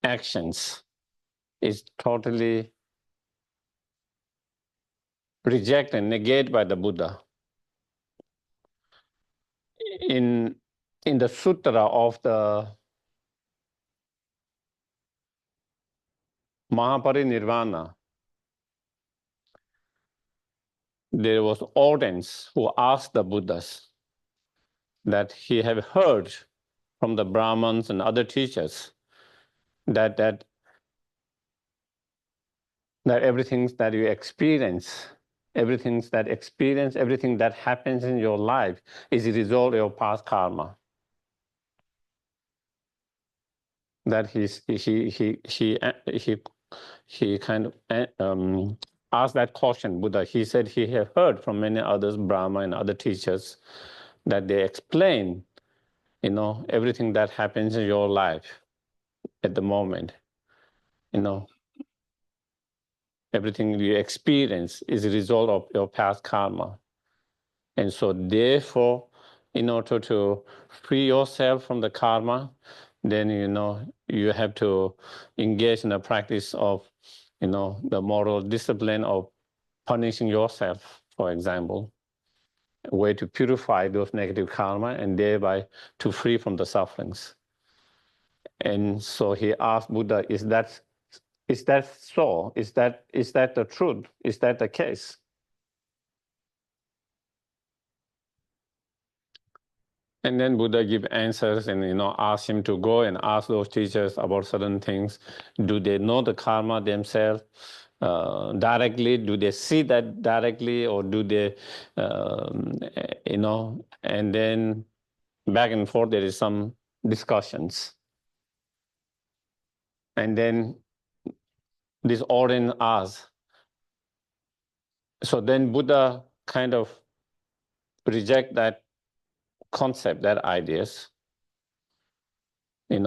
actions. It's totally rejected and negated by the Buddha. In the sutra of the Mahaparinirvana, there was audience who asked the Buddhas that he had heard from the Brahmins and other teachers that everything that you experience, everything that happens in your life is a result of your past karma. That he kind of asked that question, Buddha. He said he had heard from many others, Brahma and other teachers, that they explain, everything that happens in your life at the moment, everything you experience is a result of your past karma. And so therefore, in order to free yourself from the karma, then, you have to engage in the practice of, the moral discipline of punishing yourself for example, a way to purify those negative karma and thereby to free from the sufferings. And so he asked Buddha, is that so? Is that the truth? Is that the case? And then Buddha give answers and ask him to go and ask those teachers about certain things. Do they know the karma themselves directly? Do they see that directly, or do they, And then back and forth there is some discussions. And then this audience asks. So then Buddha kind of reject that concept, that ideas, and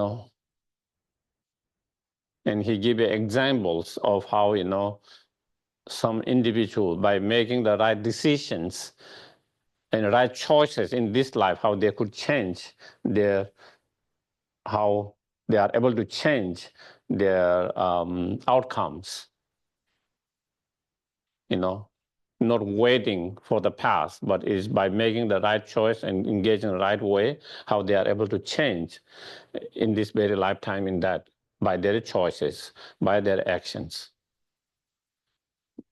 he give examples of how, some individual, by making the right decisions and right choices in this life, how they could change how they are able to change their outcomes, not waiting for the past, but is by making the right choice and engaging the right way, how they are able to change in this very lifetime in that, by their choices, by their actions,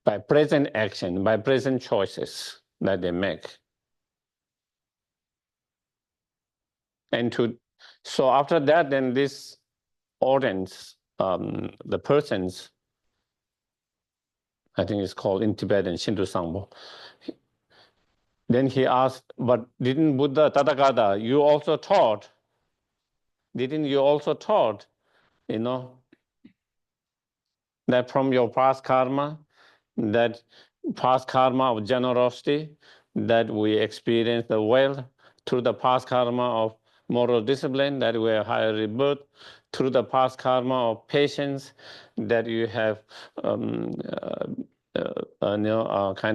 by present action, by present choices that they make. So after that, then this audience, the persons, I think it's called in Tibetan Shinto Sangpo. Then he asked, but didn't Buddha, Tathagata, you also taught, that from your past karma, that past karma of generosity, that we experience the wealth through the past karma of moral discipline, that we have higher rebirth, through the past karma of patience, that you have kind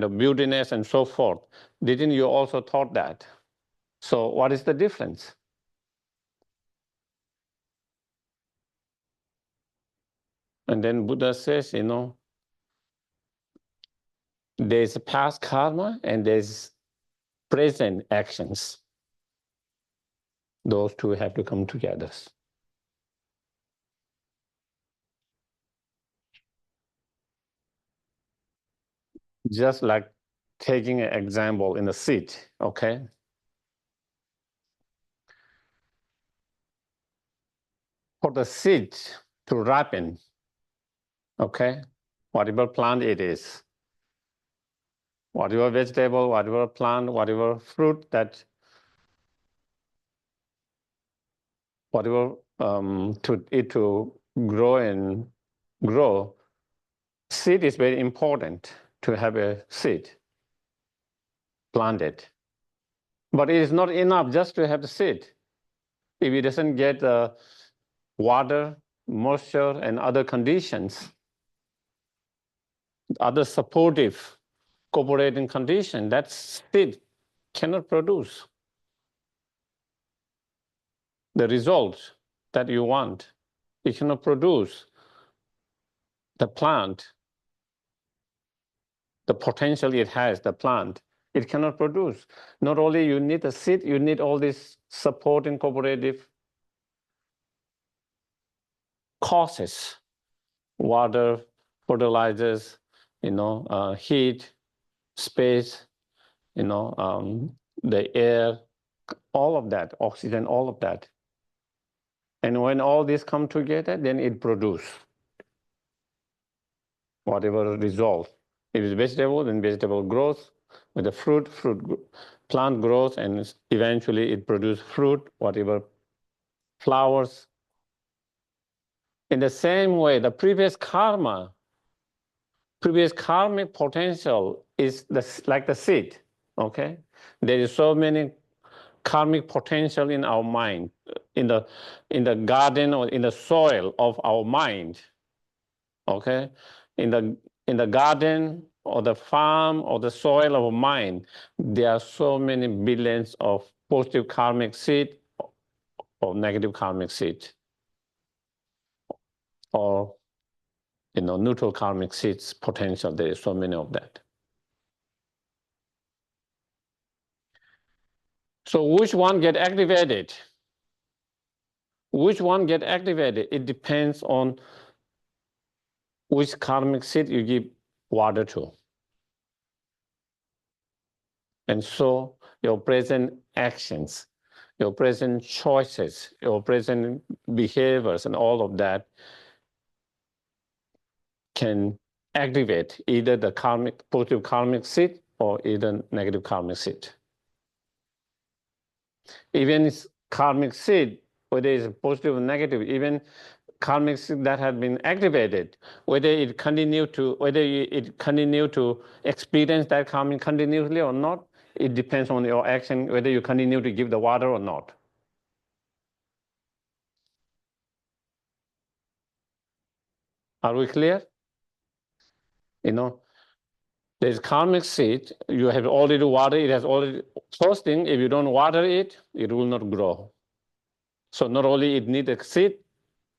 of beautiness and so forth. Didn't you also taught that? So what is the difference? And then Buddha says, there's past karma and there's present actions. Those two have to come together. Just like taking an example in the seed, okay? For the seed to ripen, okay, whatever plant it is, whatever vegetable, whatever plant, whatever fruit that, whatever to grow and grow, seed is very important to have a seed planted. But it is not enough just to have the seed. If it doesn't get water, moisture, and other conditions, other supportive cooperating condition, that seed cannot produce the results that you want. It cannot produce the plant, the potential it has, the plant. It cannot produce. Not only you need the seed, you need all these supporting cooperative causes, water, fertilizers, heat, space, the air, all of that, oxygen, all of that. And when all these come together, then it produces whatever result. If it's vegetable, then vegetable growth. With the fruit, plant growth, and eventually it produces fruit, whatever flowers. In the same way, the previous karmic potential is like the seed, okay? There is so many karmic potential in our mind, in the garden or in the soil of our mind, okay? In the garden or the farm or the soil of our mind, there are so many billions of positive karmic seed or negative karmic seed, or neutral karmic seeds potential. There is so many of that. So which one get activated? Which one get activated? It depends on which karmic seed you give water to. And so your present actions, your present choices, your present behaviors, and all of that can activate either the positive karmic seed or either negative karmic seed. Even karmic seed, whether it's positive or negative, even karmic seed that has been activated, whether it continue to experience that karmic continuously or not, it depends on your action, whether you continue to give the water or not. Are we clear? There's karmic seed, you have already water, it has already, first thing, if you don't water it, it will not grow. So not only it needs a seed,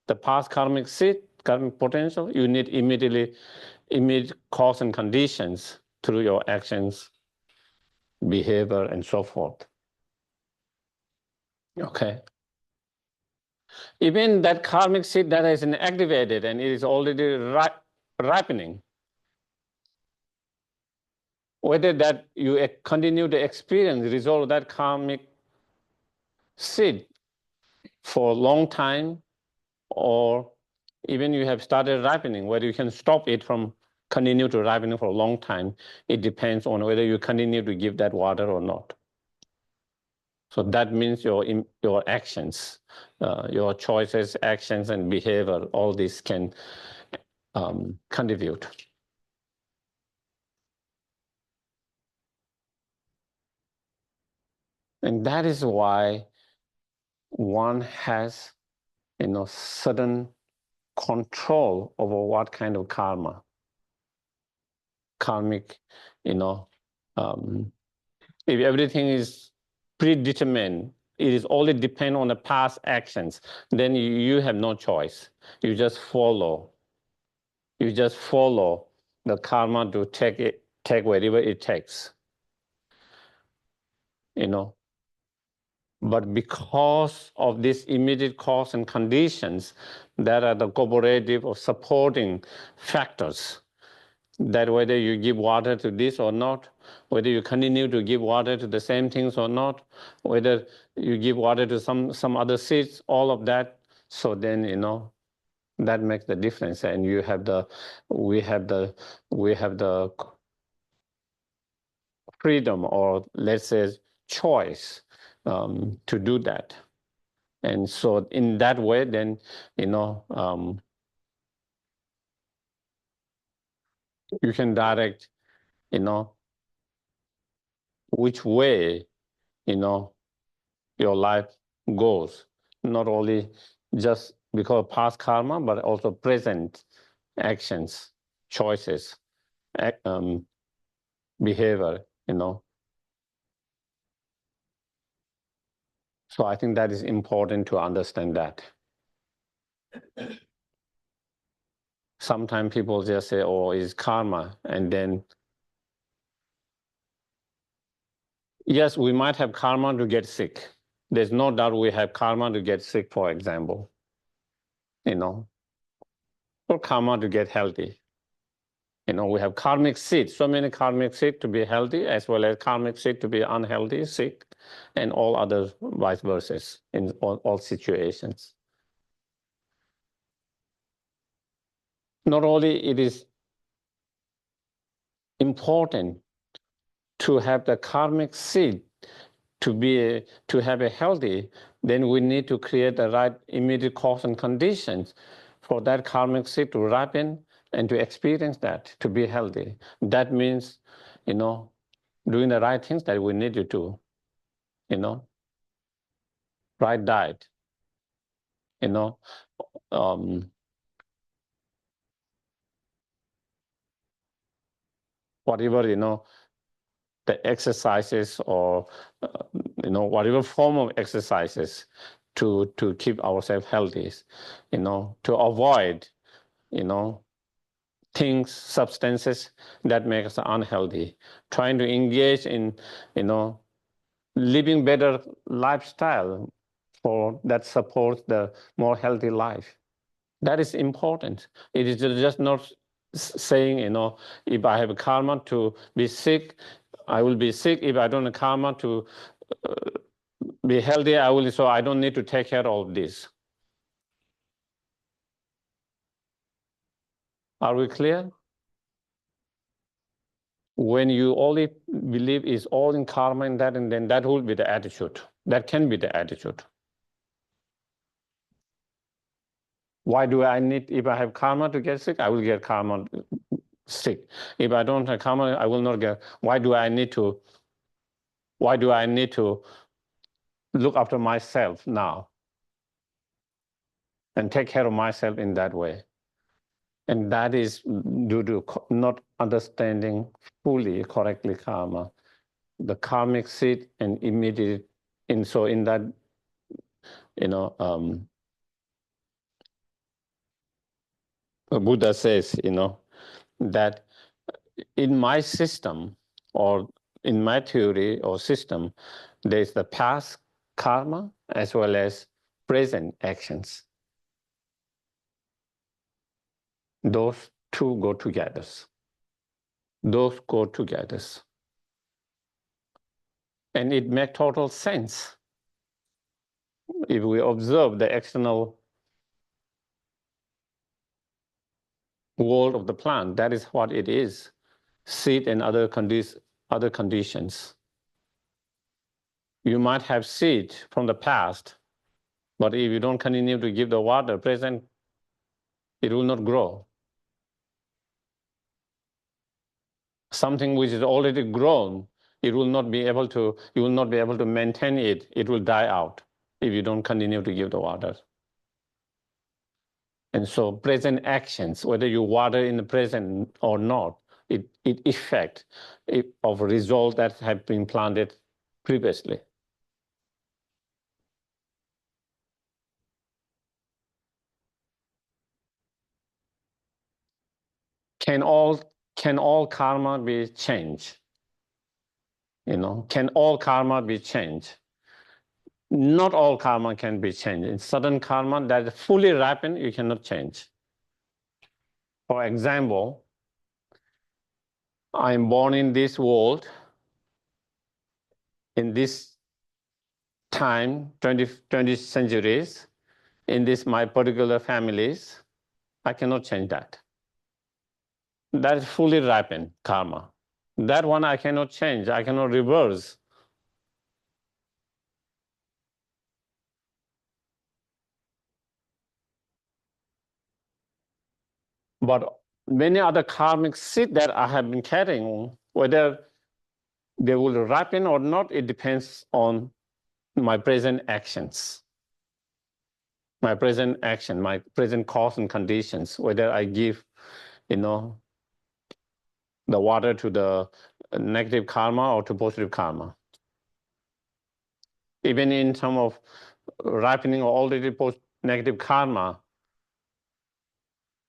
the past karmic seed, karmic potential, you need immediate cause and conditions through your actions, behavior, and so forth. Okay. Even that karmic seed that has been activated and it is already ripening, whether that you continue to experience the result of that karmic seed for a long time, or even you have started ripening, whether you can stop it from continue to ripening for a long time, it depends on whether you continue to give that water or not. So that means your actions, your choices, actions, and behavior, all this can contribute. And that is why one has, certain control over what kind of karmic, if everything is predetermined, it is only depend on the past actions, then you have no choice. You just follow. You just follow the karma to take wherever it takes. But because of this immediate cause and conditions that are the cooperative or supporting factors, that whether you give water to this or not, whether you continue to give water to the same things or not, whether you give water to some other seeds, all of that. So then, that makes the difference. And we have the freedom, or let's say choice, to do that. And so in that way, then, you can direct, which way, your life goes, not only just because of past karma, but also present actions, choices, behavior, So I think that is important to understand that. Sometimes people just say, oh, it's karma. And then, yes, we might have karma to get sick. There's no doubt we have karma to get sick, for example, or karma to get healthy. We have karmic seeds, so many karmic seeds to be healthy, as well as karmic seeds to be unhealthy, sick, and all other vice versa in all situations. Not only it is important to have the karmic seed to have a healthy, then we need to create the right immediate cause and conditions for that karmic seed to ripen and to experience that, to be healthy. That means, doing the right things that we need to do, right diet, whatever, the exercises or, whatever form of exercises to keep ourselves healthy, to avoid, things, substances that make us unhealthy, trying to engage in, living better lifestyle for that supports the more healthy life. That is important. It is just not saying, if I have karma to be sick, I will be sick. If I don't have karma to be healthy, so I don't need to take care of this. Are we clear? When you only believe is all in karma and then that will be the attitude. That can be the attitude. Why do I need, if I have karma to get sick, I will get karma sick. If I don't have karma, I will not get. Why do I need to look after myself now and take care of myself in that way? And that is due to not understanding fully, correctly karma, the karmic seed and immediate. And so in that, Buddha says, that in my system or in my theory or system, there's the past karma as well as present actions. Those two go together. Those go together. And it makes total sense. If we observe the external world of the plant, that is what it is. Seed and other conditions. You might have seed from the past, but if you don't continue to give the water present, it will not grow. Something which is already grown, you will not be able to maintain it. It will die out if you don't continue to give the water. And so present actions, whether you water in the present or not, it effect of results that have been planted previously. Can all karma be changed? Can all karma be changed? Not all karma can be changed. In certain karma that is fully ripened, you cannot change. For example, I'm born in this world, in this time, 20 centuries, in this my particular families. I cannot change that. That is fully ripened karma. That one I cannot change. I cannot reverse. But many other karmic seed that I have been carrying, whether they will ripen or not, it depends on my present actions. My present action, my present cause and conditions, whether I give, the water to the negative karma or to positive karma. Even in terms of ripening or already negative karma,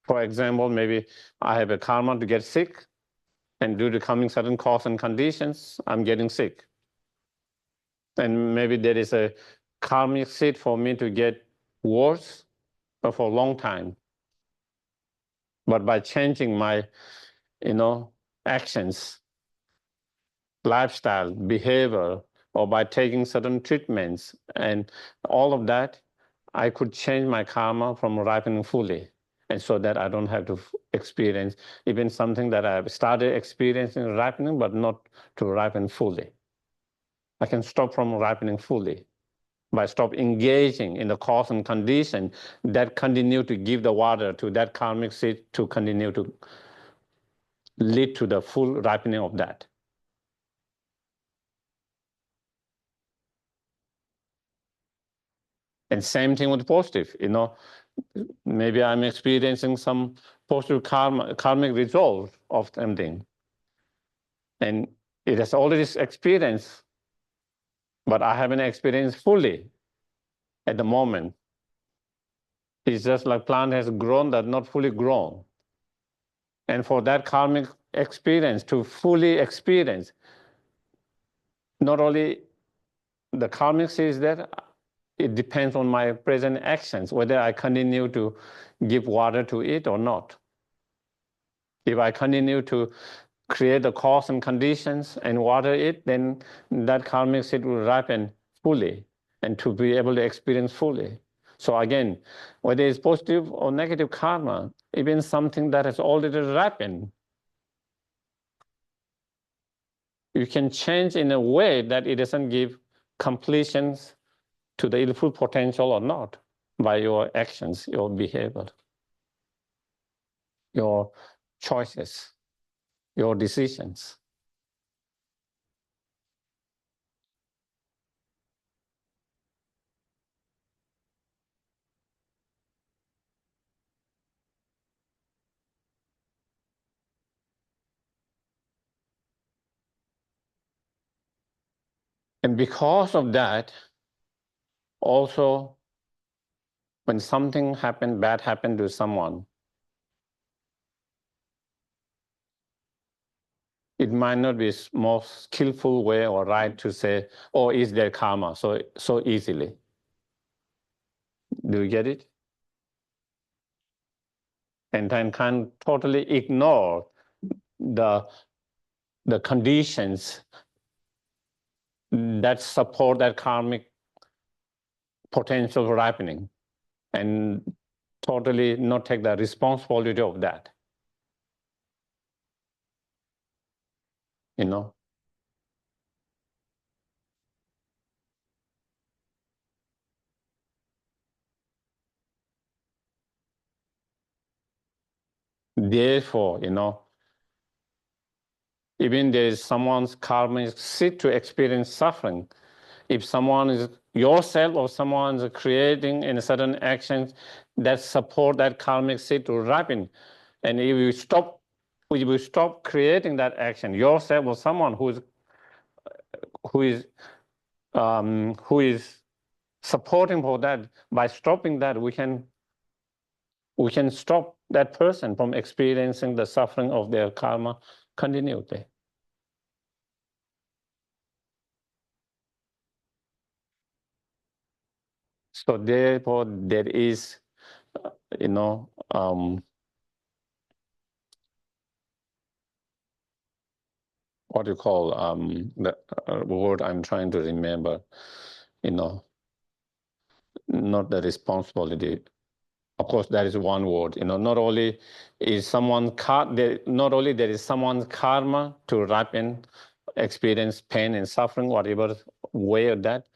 for example, maybe I have a karma to get sick, and due to coming certain cause and conditions, I'm getting sick. And maybe there is a karmic seed for me to get worse for a long time. But by changing my, actions, lifestyle, behavior, or by taking certain treatments and all of that, I could change my karma from ripening fully. And so that I don't have to experience even something that I've started experiencing ripening, but not to ripen fully. I can stop from ripening fully by stop engaging in the cause and condition that continue to give the water to that karmic seed to continue to lead to the full ripening of that. And same thing with positive, maybe I'm experiencing some positive karmic result of something. And it has already experienced, but I haven't experienced fully at the moment. It's just like plant has grown, but not fully grown. And for that karmic experience to fully experience, not only the karmic seed is there. It depends on my present actions, whether I continue to give water to it or not. If I continue to create the cause and conditions and water it, then that karmic seed will ripen fully and to be able to experience fully. So again, whether it's positive or negative karma, even something that has already ripened, you can change in a way that it doesn't give completions to the full potential or not by your actions, your behavior, your choices, your decisions. And because of that, also, when something happened, bad happened to someone, it might not be most skillful way or right to say, oh, is there karma so easily. Do you get it? And then can totally ignore the conditions that support that karmic potential ripening and totally not take the responsibility of that. You know? Therefore, you know, even there is someone's karmic seed to experience suffering. If someone is yourself or someone is creating in certain actions that support that karmic seed to ripen, and if you stop creating that action, yourself or someone who is supporting for that, by stopping that, we can stop that person from experiencing the suffering of their karma continually. So therefore, there is, you know, what you call the word I'm trying to remember, you know, not the responsibility. Of course, that is one word. You know, not only is someone's karma to ripen, experience pain and suffering, whatever way of that,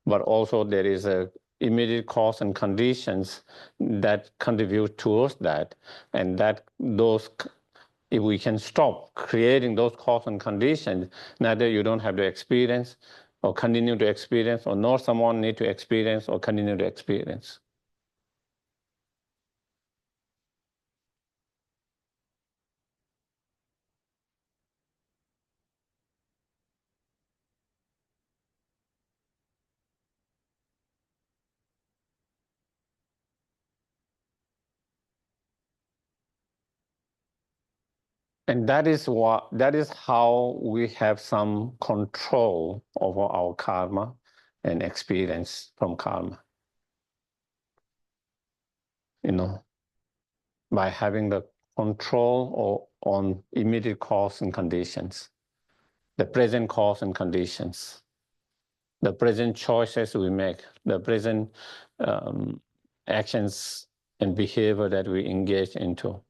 but also there is a immediate cause and conditions that contribute towards that, and that those, if we can stop creating those cause and conditions, neither you don't have to experience or continue to experience, or nor someone need to experience or continue to experience. And that is how we have some control over our karma and experience from karma. You know, by having the control on immediate cause and conditions, the present cause and conditions, the present choices we make, the present actions and behavior that we engage into.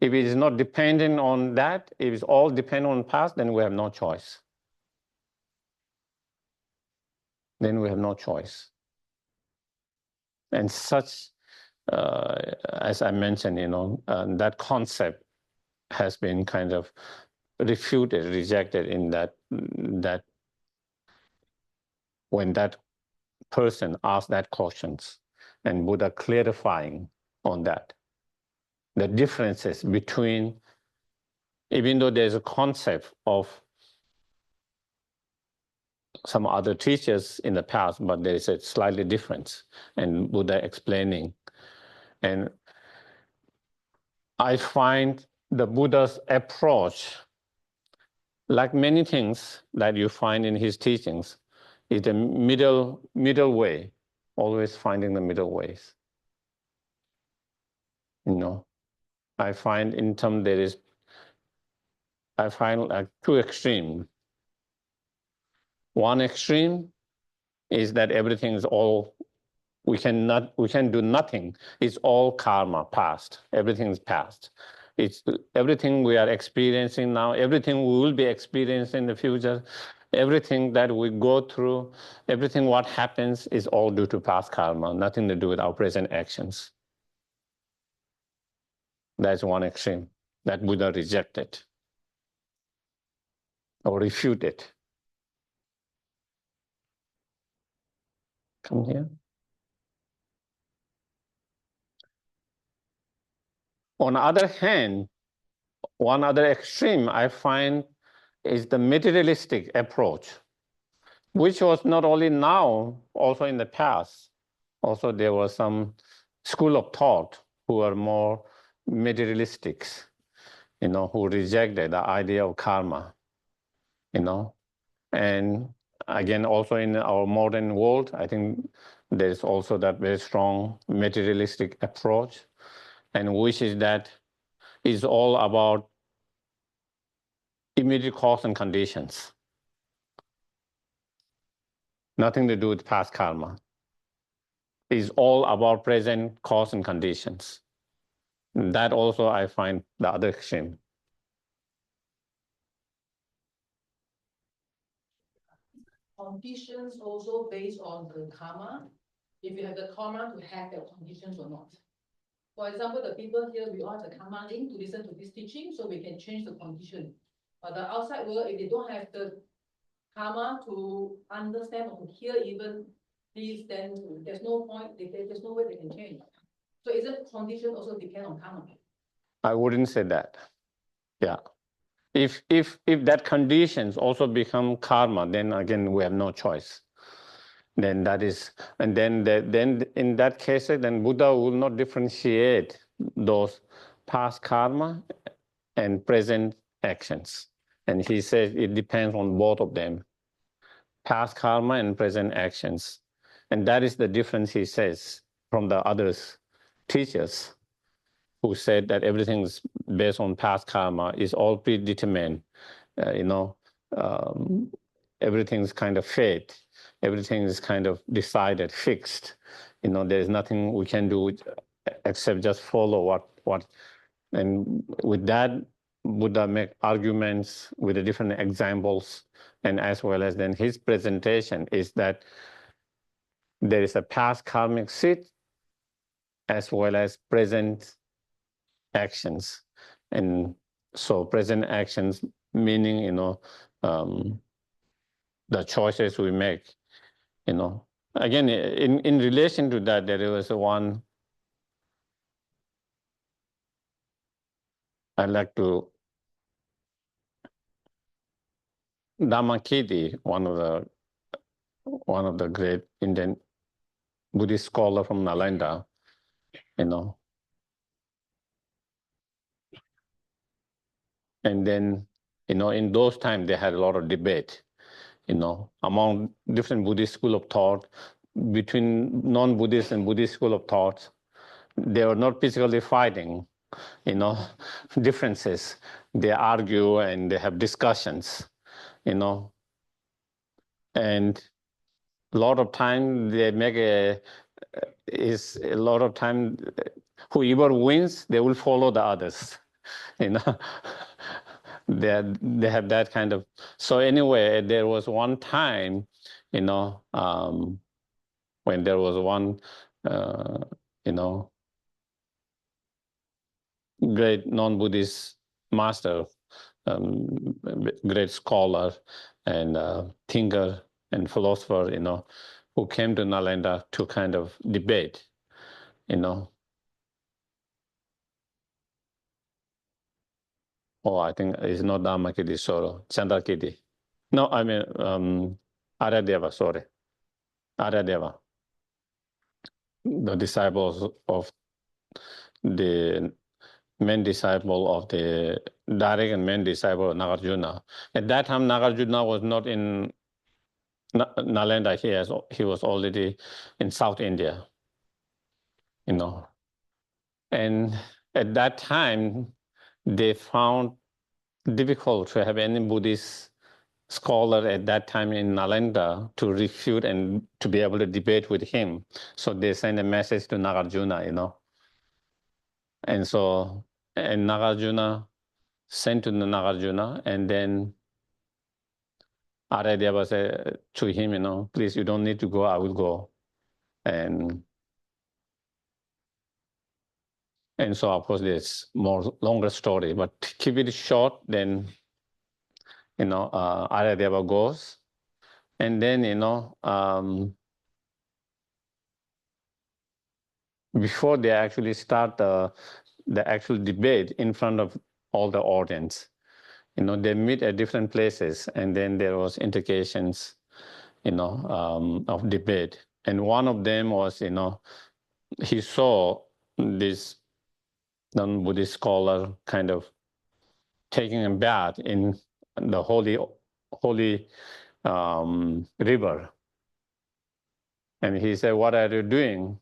If it is not dependent on that, if it's all dependent on past, then we have no choice. Then we have no choice. And such, as I mentioned, you know, that concept has been kind of refuted, rejected in that when that person asked that questions, and Buddha clarifying on that, the differences between, even though there's a concept of some other teachers in the past, but there is a slightly difference, and Buddha explaining. And I find the Buddha's approach like many things that you find in his teachings, is the middle way, always finding the middle ways. I find in term I find like two extremes. One extreme is that everything is all, we can do nothing. It's all karma, past. Everything is past. It's everything we are experiencing now, everything we will be experiencing in the future, everything that we go through, everything what happens is all due to past karma, nothing to do with our present actions. That's one extreme that Buddha rejected or refuted. Come here. On the other hand, one other extreme I find is the materialistic approach, which was not only now, also in the past. Also, there was some school of thought who are more materialistic, who rejected the idea of karma, And again, also in our modern world, I think there's also that very strong materialistic approach, and which is that is all about immediate cause and conditions. Nothing to do with past karma. It's all about present cause and conditions. That also I find the other extreme. Conditions also based on the karma. If you have the karma to have the conditions or not. For example, the people here, we all have the karma link to listen to this teaching, so we can change the condition. But the outside world, if they don't have the karma to understand or to hear even this, then there's no point, there's no way they can change. So isn't condition also depend on karma? I wouldn't say that. Yeah. If that conditions also become karma, then again we have no choice. Then that is, and then in that case, then Buddha will not differentiate those past karma and present actions. And he says it depends on both of them, past karma and present actions. And that is the difference, he says, from the others teachers who said that everything is based on past karma, is all predetermined. Everything's kind of fate. Everything is kind of decided, fixed. There's nothing we can do except just follow what. And with that, Buddha make arguments with the different examples, and as well as then his presentation is that there is a past karmic seed as well as present actions. And so present actions meaning, the choices we make, Again, in relation to that, there was one I like to, Dhammakirti, one of the great Indian Buddhist scholar from Nalanda, And then, in those times, they had a lot of debate, among different Buddhist school of thought, between non-Buddhist and Buddhist school of thought. They were not physically fighting, differences. They argue and they have discussions, And a lot of time they make whoever wins, they will follow the others, They have that kind of. So anyway, there was one time, when there was one, great non-Buddhist master, great scholar and thinker and philosopher, who came to Nalanda to kind of debate, Oh, I think it's not Dhammakirti, sorry, Chandrakirti. No, I mean Aryadeva, sorry. Aryadeva. The disciples of the main disciple of the direct and main disciple of Nagarjuna. At that time, Nagarjuna was not in Nalanda here, so he was already in South India, And at that time, they found difficult to have any Buddhist scholar at that time in Nalanda to refute and to be able to debate with him. So they sent a message to Nagarjuna, And so, and Nagarjuna sent to Nagarjuna, and then Aryadeva said to him, please, you don't need to go, I will go. And so, of course, there's more longer story, but to keep it short, then, Aryadeva goes. And then, before they actually start the actual debate in front of all the audience, they meet at different places, and then there was indications, of debate. And one of them was, he saw this non-Buddhist scholar kind of taking a bath in the holy river. And he said, what are you doing?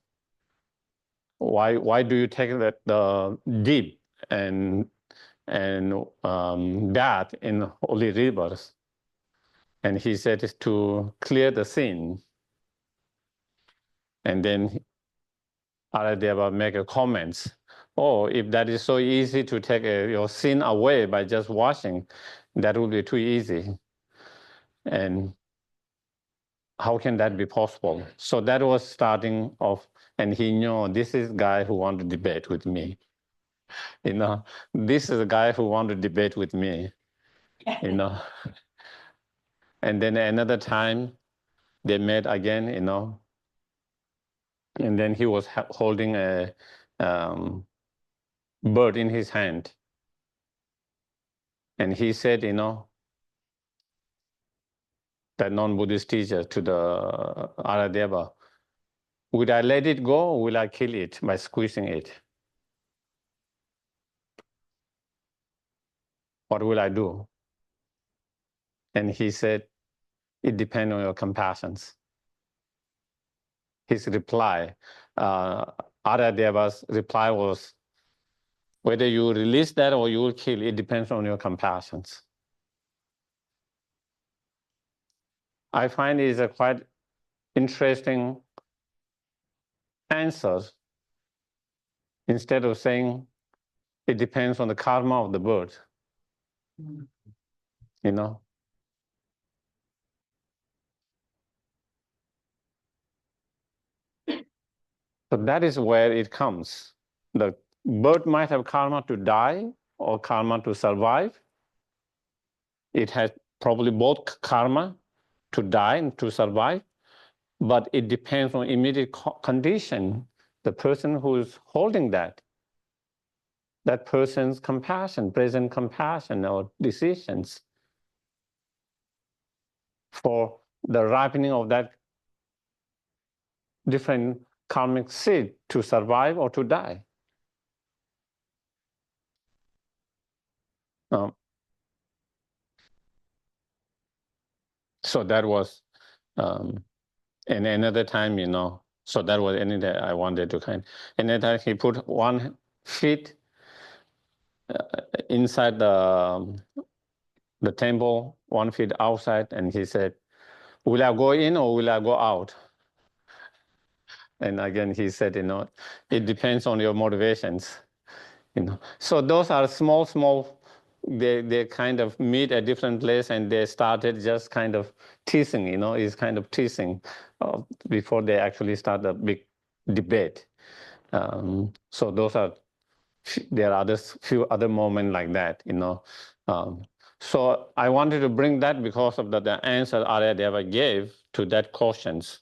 Why do you take the deep and bath in holy rivers? And he said it's to clear the sin. And then Aryadeva make a comments. Oh, if that is so easy to take your sin away by just washing, that would be too easy. And how can that be possible? So that was starting off, and he knew this is a guy who wants to debate with me. This is a guy who wants to debate with me. And then another time they met again, and then he was holding a bird in his hand. And he said, that non-Buddhist teacher to the Aryadeva, would I let it go or will I kill it by squeezing it? What will I do? And he said, it depends on your compassions. His reply, Aryadeva's reply was, whether you release that or you will kill, it depends on your compassions. I find it is a quite interesting answer. Instead of saying it depends on the karma of the bird, So that is where it comes. The bird might have karma to die or karma to survive. It has probably both karma to die and to survive, but it depends on immediate condition, the person who is holding that person's compassion, present compassion or decisions for the ripening of that different karmic seed to survive or to die. So that was, and another time, so that was anything I wanted to kind. Another time he put one feet inside the temple, 1 feet outside, and he said, will I go in or will I go out? And again, he said, it depends on your motivations. So those are small, they kind of meet at different place and they started just kind of teasing, is kind of teasing before they actually start a big debate. So there are few other moments like that, So I wanted to bring that because of the answer Aryadeva gave to that questions.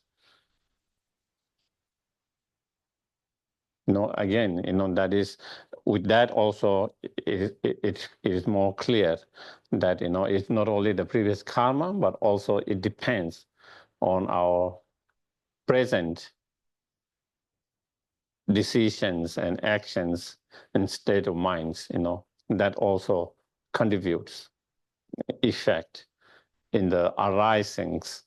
Again, that is, with that also, it is more clear that, it's not only the previous karma, but also it depends on our present decisions and actions and state of minds, that also contributes effect in the arisings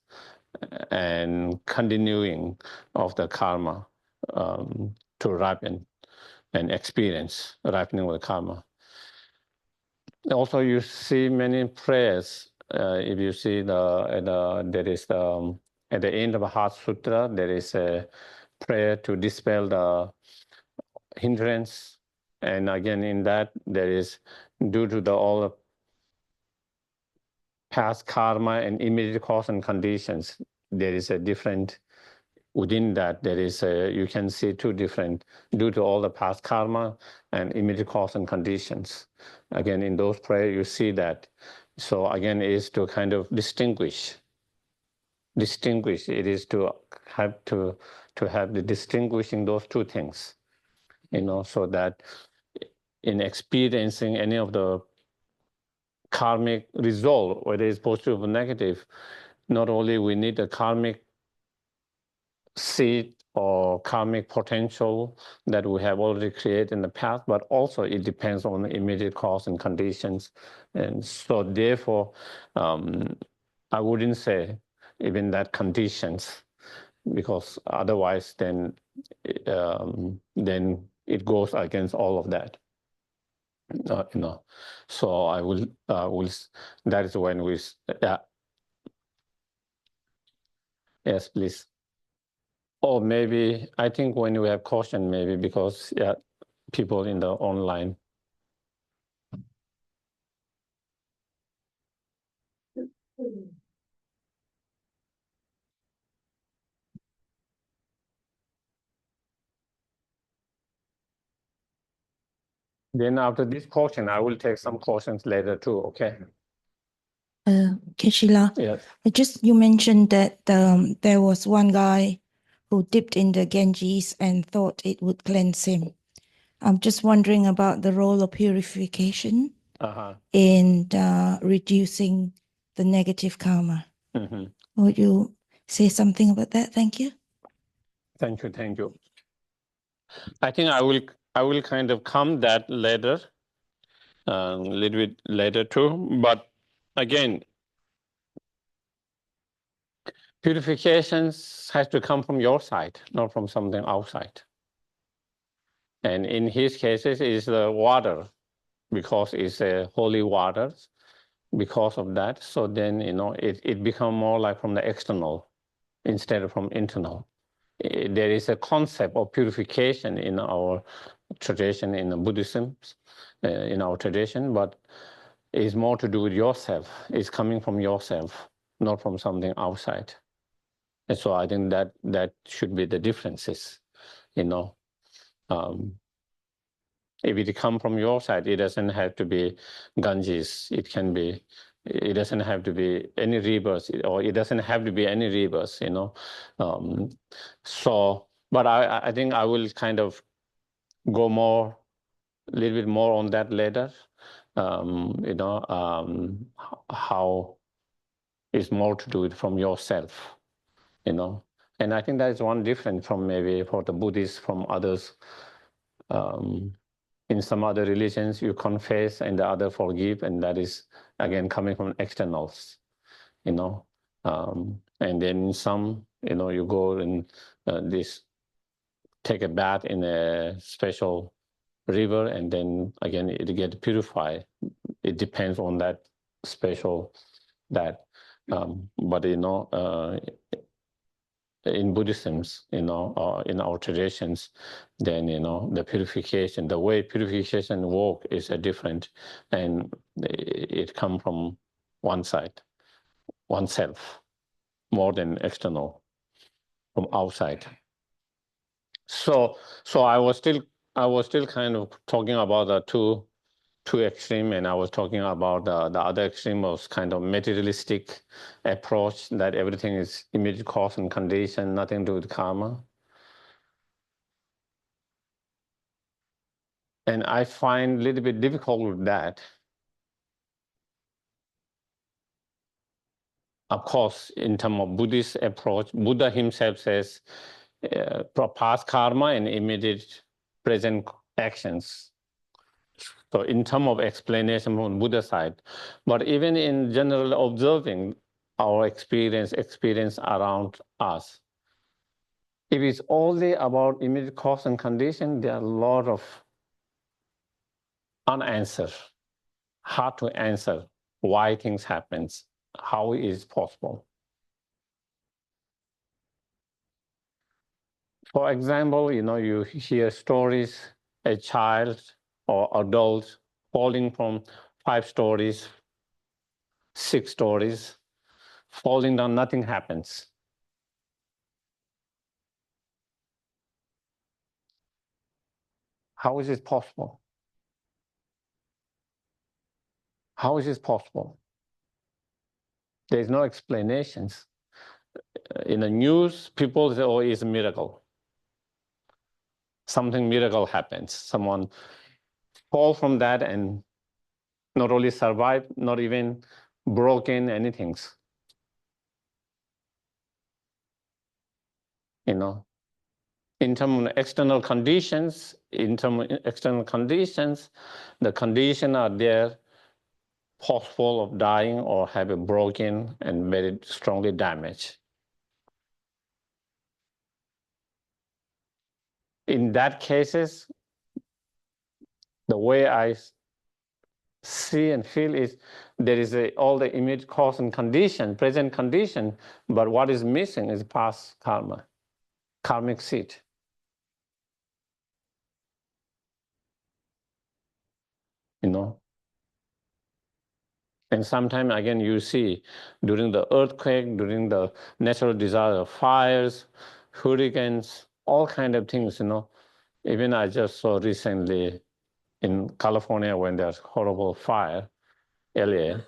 and continuing of the karma to ripen and experience ripening with karma. Also, you see many prayers. If you see there is at the end of the Heart Sutra, there is a prayer to dispel the hindrance, and again in that there is due to all the past karma and immediate cause and conditions. There is a different within that. There is you can see two different due to all the past karma and immediate cause and conditions. Again, in those prayers you see that. So again, is to kind of distinguish. It is to have the distinguishing those two things, so that in experiencing any of the karmic result, whether it's positive or negative, not only we need a karmic seed or karmic potential that we have already created in the past, but also it depends on the immediate cause and conditions. And so therefore, I wouldn't say even that conditions, because otherwise then it goes against all of that. So I will that is when we yes, please. Or maybe I think when we have caution, maybe because people in the online. Then after this caution, I will take some cautions later too. Okay. Geshe-la, Yes. you mentioned that there was one guy who dipped in the Ganges and thought it would cleanse him. I'm just wondering about the role of purification in reducing the negative karma. Would you say something about that? Thank you. Thank you. I think I will kind of come that later, a little bit later too. But again, purifications has to come from your side, not from something outside. And in his cases, it's the water, because it's a holy water. Because of that, so then it become more like from the external instead of from internal. There is a concept of purification in our tradition, in Buddhism, in our tradition, but it's more to do with yourself. It's coming from yourself, not from something outside. And so I think that should be the differences, If it come from your side, it doesn't have to be Ganges. It doesn't have to be any rivers, or it doesn't have to be any rivers, but I think I will kind of go a little bit more on that later, how it's more to do it from yourself, And I think that is one difference from maybe for the Buddhists from others. In some other religions, you confess and the other forgive, and that is again coming from externals, And then in some, you go and take a bath in a special river, and then again it gets purified. It depends on that special but in Buddhism, in our traditions, then the purification, the way purification work is different, and it comes from one side, oneself, more than external, from outside. So I was still kind of talking about the two extreme, and I was talking about the other extreme was kind of materialistic approach, that everything is immediate cause and condition, nothing to do with karma. And I find a little bit difficult with that. Of course, in terms of Buddhist approach, Buddha himself says past karma and immediate present actions So in terms of explanation from Buddha side, but even in general observing our experience around us, if it's only about immediate cause and condition, there are a lot of unanswered, hard to answer why things happen, how it is possible. For example, you hear stories, a child or adult falling from 5 stories, 6 stories, falling down, nothing happens. How is it possible? How is this possible? There's no explanations. In the news, people say, oh, it's a miracle. Something miracle happens. Someone fall from that and not only survive, not even broken anything. In terms of external conditions, the conditions are there, possible of dying or have a broken and very strongly damaged. In that cases, the way I see and feel is there is all the immediate cause and condition, present condition, but what is missing is past karma, karmic seed. And sometimes again you see during the earthquake, during the natural disaster, fires, hurricanes, all kind of things, Even I just saw recently in California when there's horrible fire, LA,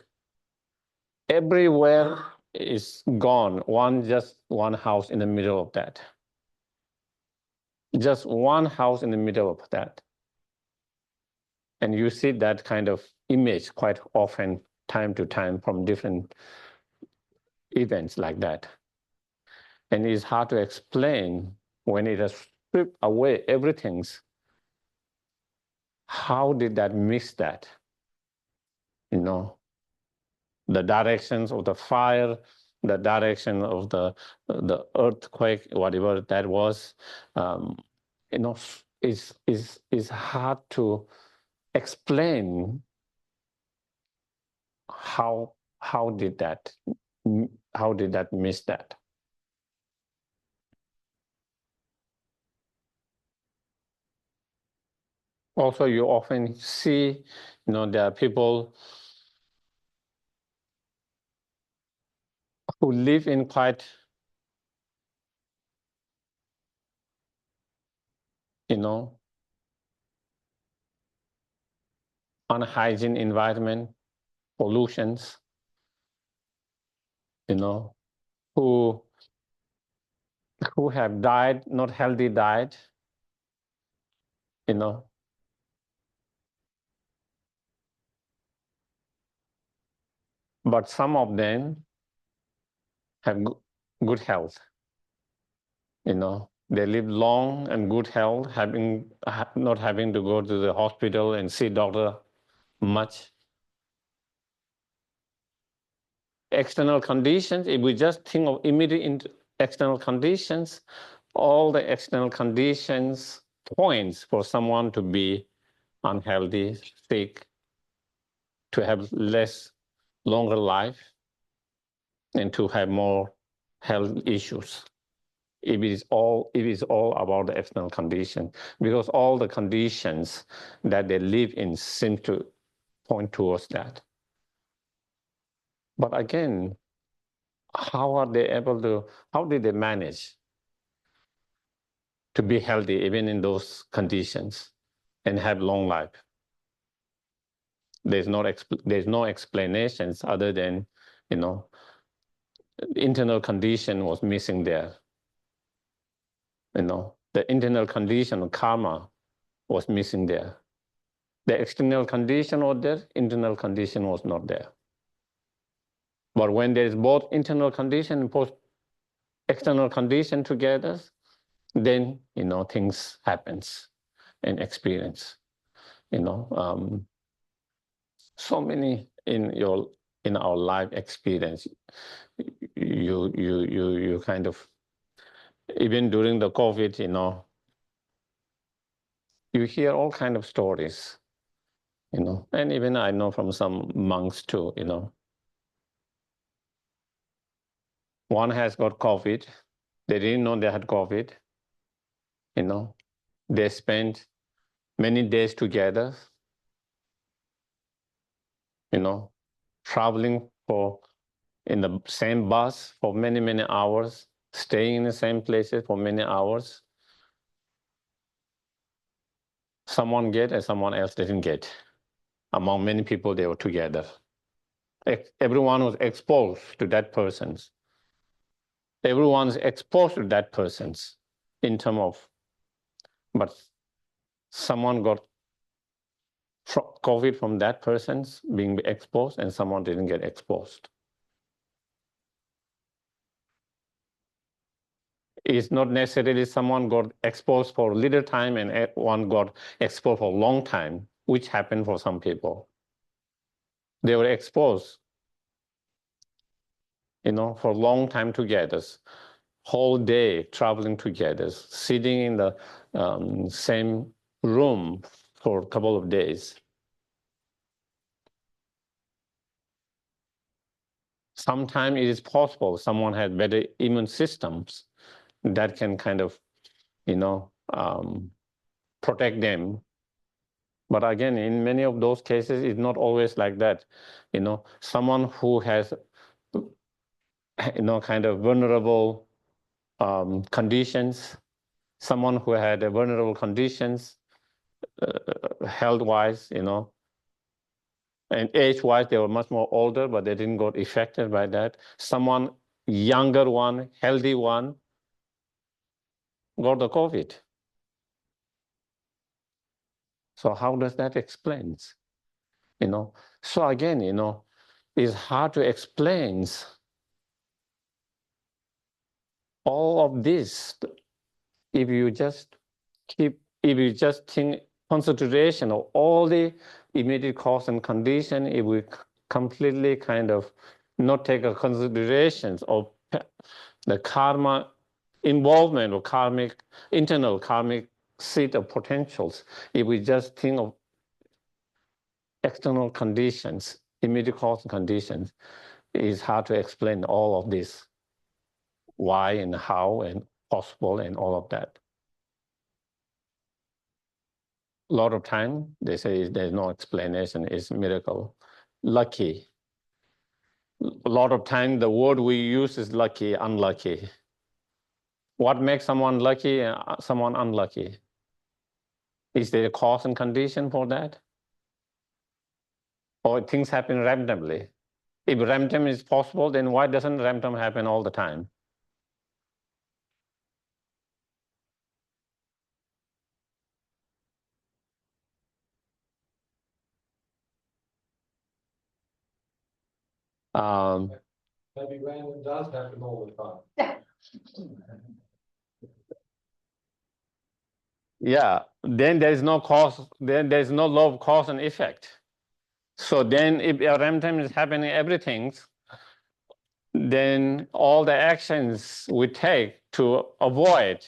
everywhere is gone, just one house in the middle of that. Just one house in the middle of that. And you see that kind of image quite often, time to time, from different events like that. And it's hard to explain when it has stripped away everything. How did that miss that? The directions of the fire, the direction of the earthquake, whatever that was, is hard to explain how did that miss that. Also, you often see, there are people who live in quite, unhygiene environment, pollutions, who have died, not healthy died, But some of them have good health. They live long and good health, not having to go to the hospital and see doctor much. External conditions, if we just think of immediate external conditions, all the external conditions points for someone to be unhealthy, sick, to have longer life, and to have more health issues. It is all about the external condition, because all the conditions that they live in seem to point towards that. But again, how did they manage to be healthy even in those conditions and have long life? There's no explanations other than, the internal condition was missing there. The internal condition of karma was missing there. The external condition was there, internal condition was not there. But when there is both internal condition and both external condition together, then things happens and experience. So many in our life experience. You kind of, even during the COVID, you hear all kind of stories, and even I know from some monks too, One has got COVID. They didn't know they had COVID. They spent many days together, traveling in the same bus for many, many hours, staying in the same places for many hours. Someone get and someone else didn't get. Among many people, they were together. Everyone was exposed to that person's. Everyone's exposed to that person's in terms of, but someone got COVID from that person's being exposed and someone didn't get exposed. It's not necessarily someone got exposed for a little time and one got exposed for a long time, which happened for some people. They were exposed, for a long time together, whole day traveling together, sitting in the same room for a couple of days. Sometimes it is possible someone had better immune systems that can kind of, protect them. But again, in many of those cases, it's not always like that. Someone who has, kind of vulnerable conditions, someone who had vulnerable conditions, health-wise, and age-wise, they were much more older, but they didn't get affected by that. Someone younger one, healthy one, got the COVID. So how does that explain? So again, it's hard to explain all of this if you just think consideration of all the immediate cause and condition, if we completely kind of not take a considerations of the karma involvement or internal karmic seed of potentials, if we just think of external conditions, immediate cause and conditions, it's hard to explain all of this, why and how and possible and all of that. A lot of time they say there's no explanation, it's miracle, lucky. A lot of time the word we use is lucky, unlucky. What makes someone lucky and someone unlucky? Is there a cause and condition for that? Or things happen randomly? If random is possible, then why doesn't random happen all the time? Maybe random does happen all the time. Yeah, then there's no cause, then there's no law of cause and effect. So then if a random is happening everything, then all the actions we take to avoid,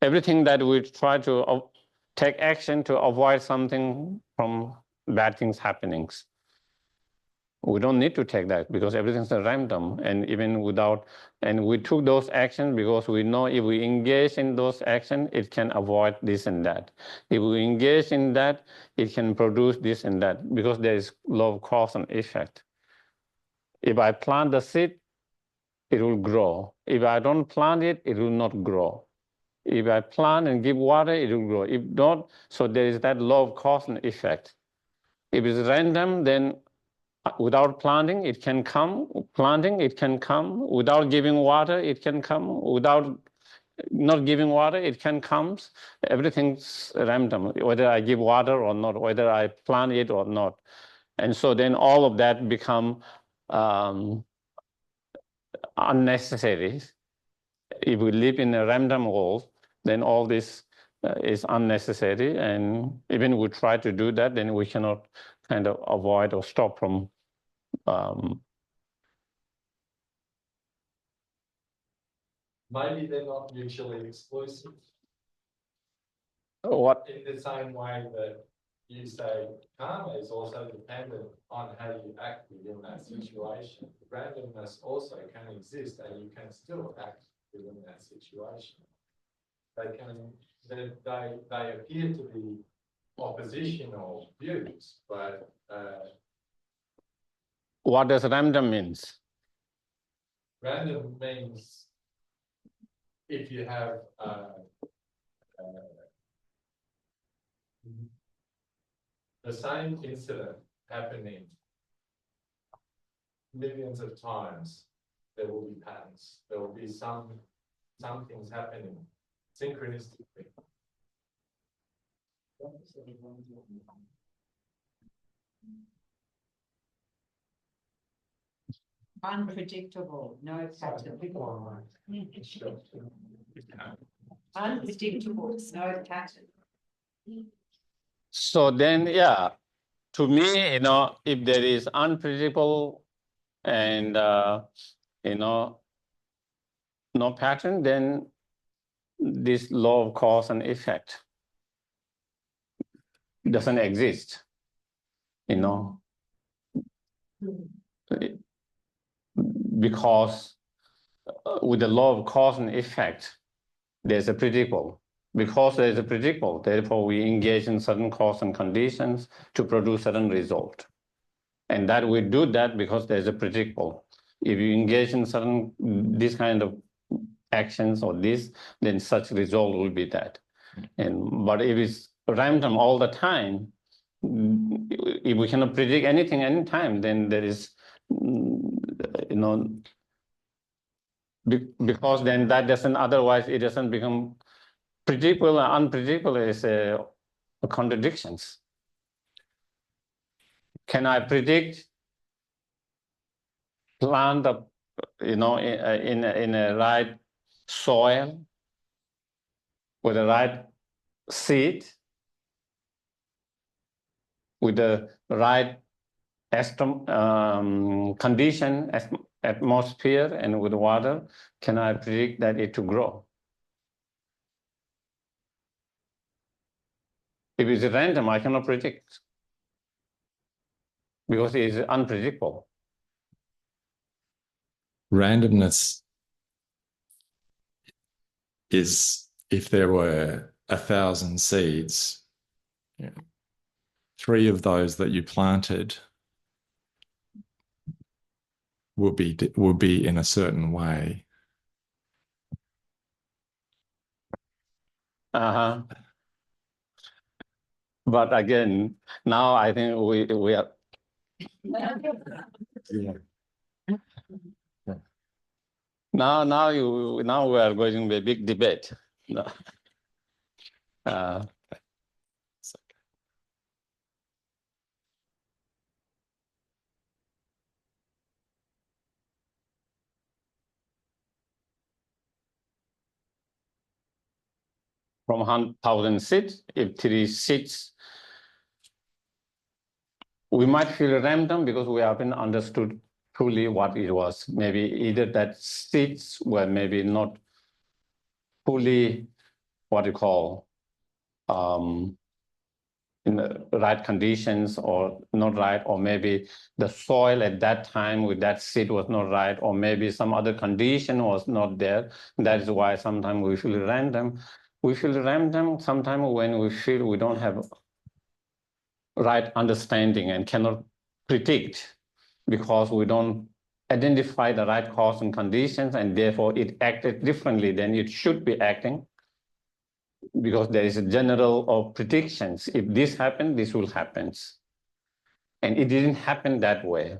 everything that we try to take action to avoid something from bad things happening. We don't need to take that because everything's random, and even and we took those actions because we know if we engage in those actions, it can avoid this and that. If we engage in that, it can produce this and that because there is law of cause and effect. If I plant the seed, it will grow. If I don't plant it, it will not grow. If I plant and give water, it will grow. If not, so there is that law of cause and effect. If it's random, then without planting, it can come. Planting, it can come. Without giving water, it can come. Without not giving water, it can come. Everything's random, whether I give water or not, whether I plant it or not. And so then all of that become unnecessary. If we live in a random world, then all this is unnecessary. And even we try to do that, then we cannot kind of avoid or stop from Maybe they're not mutually exclusive. what. In the same way that you say karma is also dependent on how you act within that situation. Randomness also can exist and you can still act within that situation. They appear to be oppositional views, but What does random means? random means if you have the same incident happening millions of times, there will be patterns. There will be some things happening synchronistically. Unpredictable, no pattern. Unpredictable, no pattern. So then, yeah, to me, if there is unpredictable and, no pattern, then this law of cause and effect doesn't exist, because with the law of cause and effect, there's a predictable. Because there's a predictable, therefore we engage in certain cause and conditions to produce certain result. And that we do that because there's a predictable. If you engage in certain this kind of actions or this, then such result will be that. But if it's random all the time, if we cannot predict anything anytime, then there is, because then that doesn't, otherwise it doesn't become predictable and unpredictable is a contradictions. Can I predict plant up, in a right soil with the right seed, with the right condition, atmosphere, and with water? Can I predict that it to grow? If it's random, I cannot predict because it is unpredictable. Randomness is if there were 1,000 seeds, 3 of those that you planted will be in a certain way. But again, now I think we are. Yeah. Now we are going to a big debate. From 1,000 seats, if 3 seats, we might feel random because we haven't understood truly what it was. Maybe either that seats were maybe not fully what you call in the right conditions or not right, or maybe the soil at that time with that seed was not right, or maybe some other condition was not there. That is why sometimes we feel random. We feel random sometimes when we feel we don't have right understanding and cannot predict because we don't identify the right cause and conditions, and therefore it acted differently than it should be acting. Because there is a general of predictions. If this happened, this will happen. And it didn't happen that way.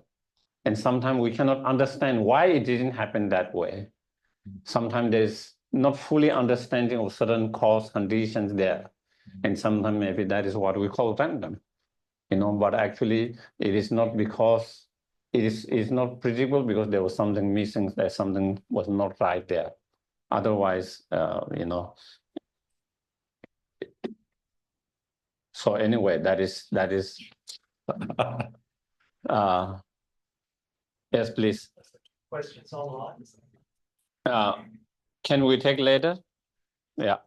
And sometimes we cannot understand why it didn't happen that way. Sometimes there's not fully understanding of certain cause conditions there. And sometimes maybe that is what we call random. But actually it is not because it is not predictable because there was something missing, that something was not right there. Otherwise, So anyway, that is yes, please. Questions online. Can we take later? Yeah.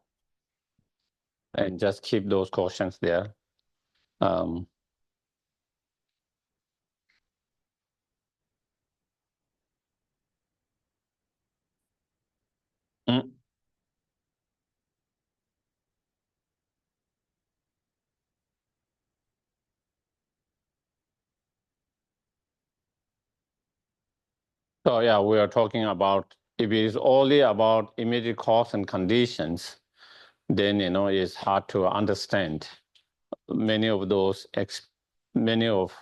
And just keep those questions there. Mm. So yeah, we are talking about, if it is only about immediate cause and conditions, then it's hard to understand many of those many of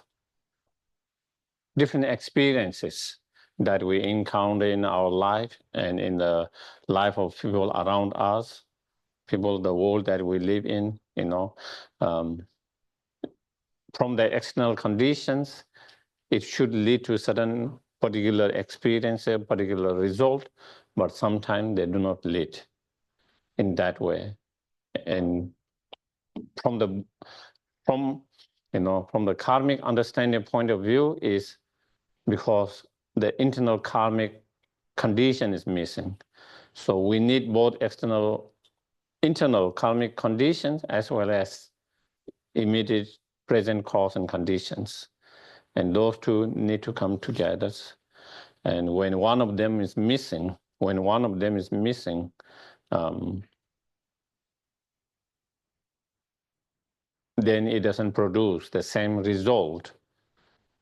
different experiences that we encounter in our life and in the life of people around us, people, the world that we live in. From the external conditions, it should lead to certain particular experience, a particular result, but sometimes they do not lead in that way. And from the karmic understanding point of view, is because the internal karmic condition is missing. So we need both internal karmic conditions as well as immediate present cause and conditions. And those two need to come together. And when one of them is missing, then it doesn't produce the same result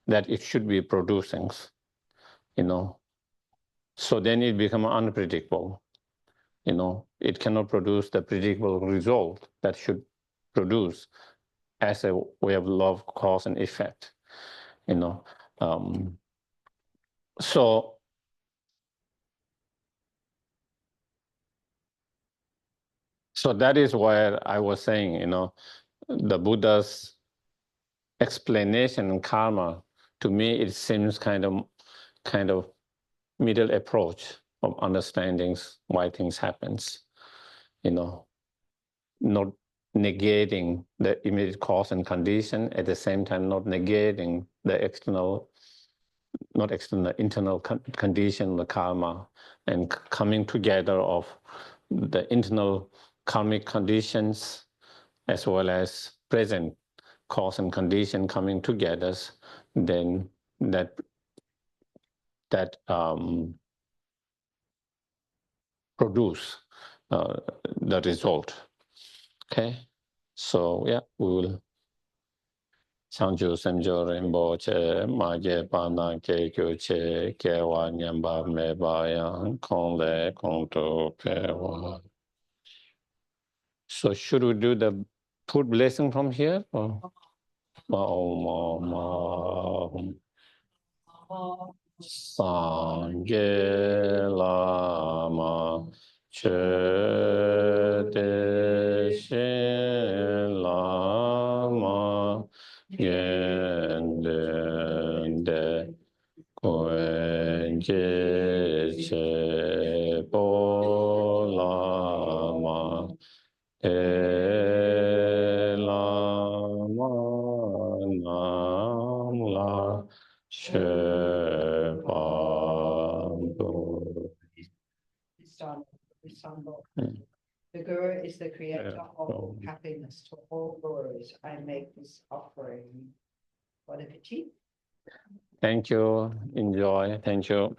that it should be producing, So then it becomes unpredictable. It cannot produce the predictable result that should produce as a way of love, cause and effect. So that is where I was saying, the Buddha's explanation on karma, to me, it seems kind of middle approach of understanding why things happens, not negating the immediate cause and condition, at the same time not negating the internal condition, the karma, and coming together of the internal karmic conditions as well as present cause and condition coming together, then that produce the result. Okay, so yeah, we will. Sanju Semjo Rainbow Che, Maje Pana Ke Kyo Che, Kewa Nyamba Mebaya, Kong Le Kong To Kewa. So should we do the food blessing from here? Or? Sangye Lama Che De She Lama Yen De Kuen Je Che Bo Lama E Lama Nam La The Guru is the creator of all happiness. To all Gurus, I make this offering. Bon appetit. Thank you. Enjoy. Thank you.